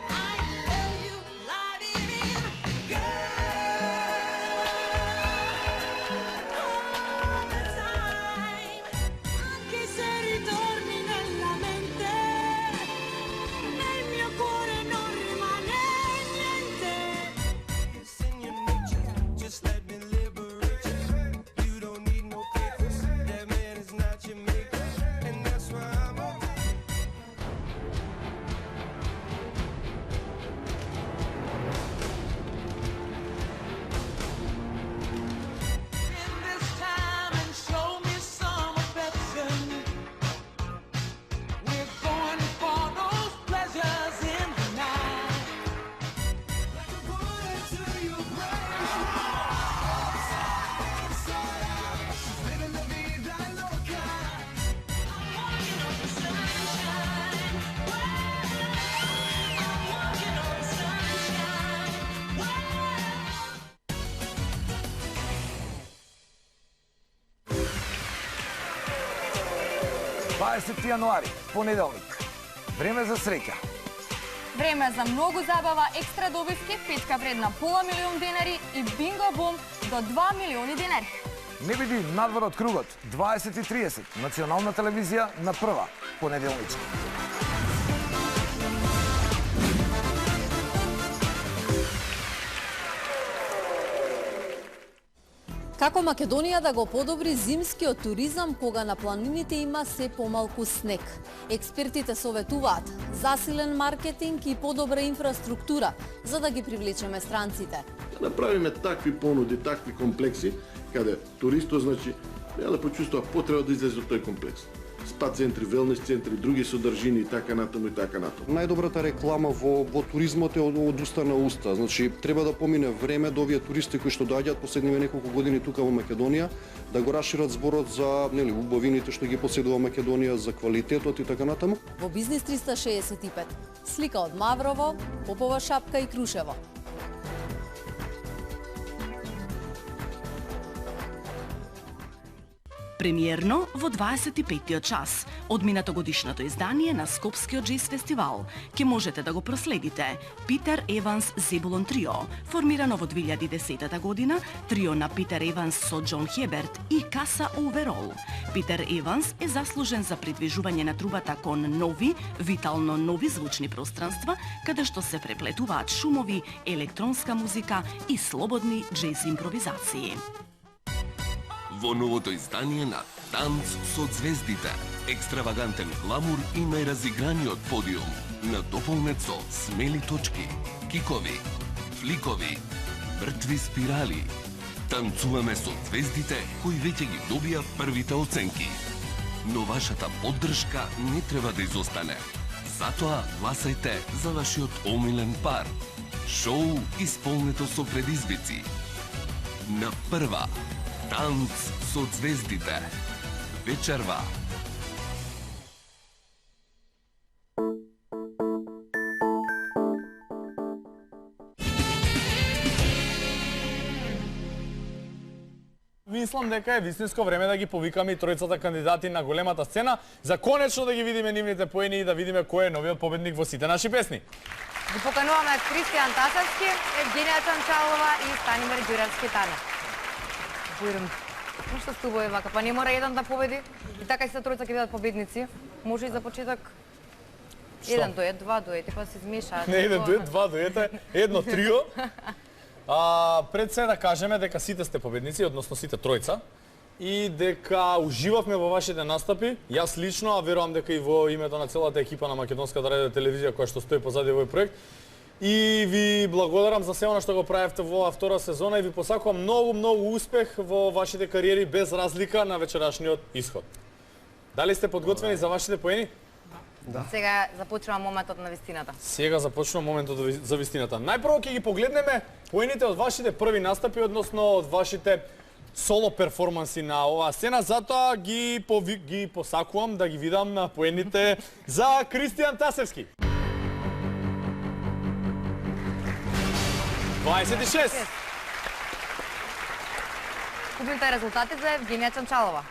I love you, la-di-di, girl. All the time. Anche se ritorni nella mente, nel mio cuore 20 јануари, понеделник. Време за среќа. Време за многу забава, екстра добивки, петка вредна пола милион денари и бинго бум до 2 милиони денари. Не биди надвор од кругот, 20:30, национална телевизија на прва, понеделнички. Како Македонија да го подобри зимскиот туризам кога на планините има се помалку снег? Експертите советуваат засилен маркетинг и подобра инфраструктура за да ги привлечеме странците. Да направиме такви понуди, такви комплекси каде туристот значи да почувствува потреба да излезе од тој комплекс. Спа центри, велнес центри, други содржини и така натаму и така натаму. Најдобрата реклама во туризмот е од уста на уста. Значи треба да помине време да овие туристи кои што доаѓаат последниве неколку години тука во Македонија да го расшират зборот за убавините што ги поседува Македонија, за квалитетот и така натаму. Во Бизнис 365 слика од Маврово, Попова шапка и Крушево. Премиерно во 25-тиот час, од минатогодишното издание на Скопскиот джез фестивал, ке можете да го проследите Питер Еванс Зебулон Трио, формирано во 2010 година, трио на Питер Еванс со Џон Хеберт и Каса Оверол. Питер Еванс е заслужен за придвижување на трубата кон нови, витално нови звучни пространства, каде што се преплетуваат шумови, електронска музика и слободни джез импровизации. Во новото издание на Танц со звездите, екстравагантен гламур и најразиграниот подиум, надополнет со смели точки, кикови, фликови, мртви спирали. Танцуваме со звездите кои веќе ги добија првите оценки. Но вашата поддршка не треба да изостане. Затоа гласајте за вашиот омилен пар. Шоу исполнето со предизвици. На прва Танц со звездите. Вечерва. Мислам дека е вистинско време да ги повикаме и тројцата кандидати на големата сцена, за конечно да ги видиме нивните поени и да видиме кој е новиот победник во сите наши песни. Ги покануваме Кристијан Тасевски, Евгенија Чанчалова и Станимир Ѓуревски-Тане. Бујрм. Што стубови вака? Па не мора еден да победи? И така и се тројца ќе бидат победници. Може и за почеток еден дует, два дуети, па се измешаат. Не еден дует, два дуета, едно трио. Пред се да кажеме дека сите сте победници, односно сите тројца, и дека уживавме во вашите настапи. Јас лично, а верувам дека и во името на целата екипа на Македонската радио телевизија која што стои позади овој проект. И ви благодарам за се она што го правевте во оваа втора сезона и ви посакувам многу успех во вашите кариери без разлика на вечерашниот исход. Дали сте подготвени за вашите поени? Да. Сега започнува моментот на вистината. Сега започнува моментот за вистината. Најпрво ќе ги погледнеме поените од вашите први настапи, односно од вашите соло перформанси на оваа сцена, затоа ги посакувам да ги видам на поените за Кристијан Тасевски. 26. Купните резултати за Евгенија Чанчалова.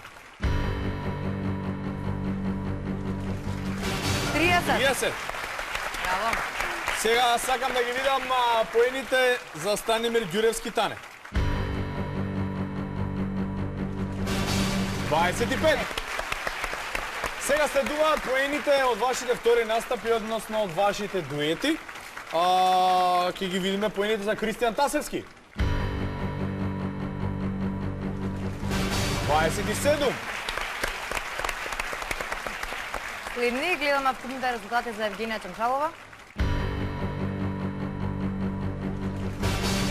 30. Браво. Сега сакам да ги видам поените за Станимир Ѓуревски-Тане. 25. Сега следуваат поените од вашите втори настапи, односно од вашите дуети. Ќе ги видиме поените за Кристијан Тасевски. 27. Следни гледаме вкупните резултати за Евгенија Чанчалова.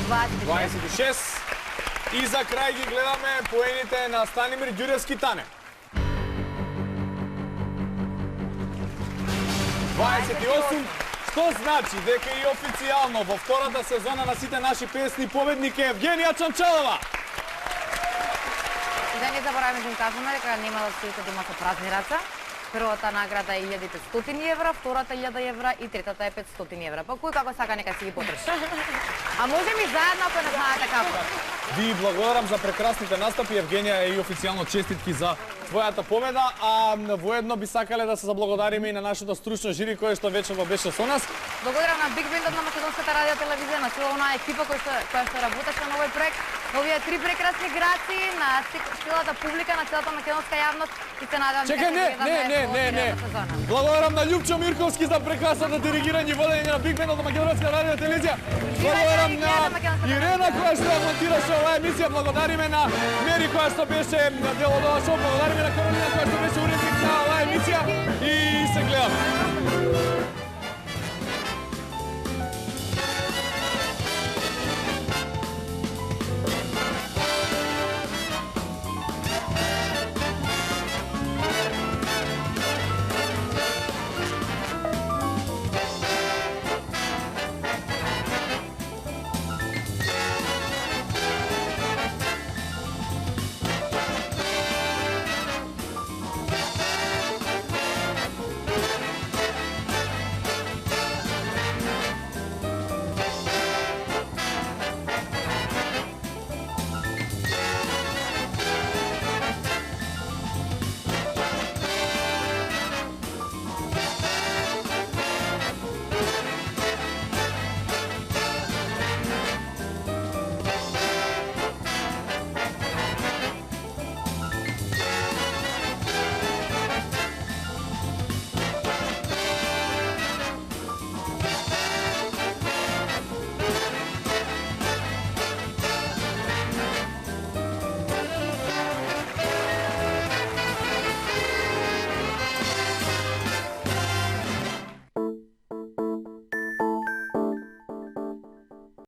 26. И за крај ги гледаме поените на Станимир Ѓуревски-Тане. 28. Што значи дека и официјално во втората сезона на сите наши песни победник е Евгенија Чанчалова. И да не забораваме да им кажеме дека нема да стоите дома со празни раца. Првата награда е 1500 евра, втората 1000 евра и третата е 500 евра. Па кој како сака нека си ги потроши. А можем и заедно ако не знаете како. Ви благодарам за прекрасните настапи, Евгенија, и официјално честитки за твојата победа, а воедно би сакале да се заблагодариме и на нашето стручно жири кое што вечерва беше со нас. Благодарам на Биг Бендот на Македонската радио телевизија, на цела онаа екипа која што работеше на овој проект, на овие три прекрасни граци, на целата публика, на целата македонска јавност и се надевам дека ќе гледаме не. Благодарам на Љупчо Мирковски за прекрасното диригирање и водење на Биг Бендот на Македонска радио телевизија. Благодарам на Ирена која што ја монтираше оваа емисија, благодариме на Мери која што беше дел од ова шоу, благодариме на Каролина која што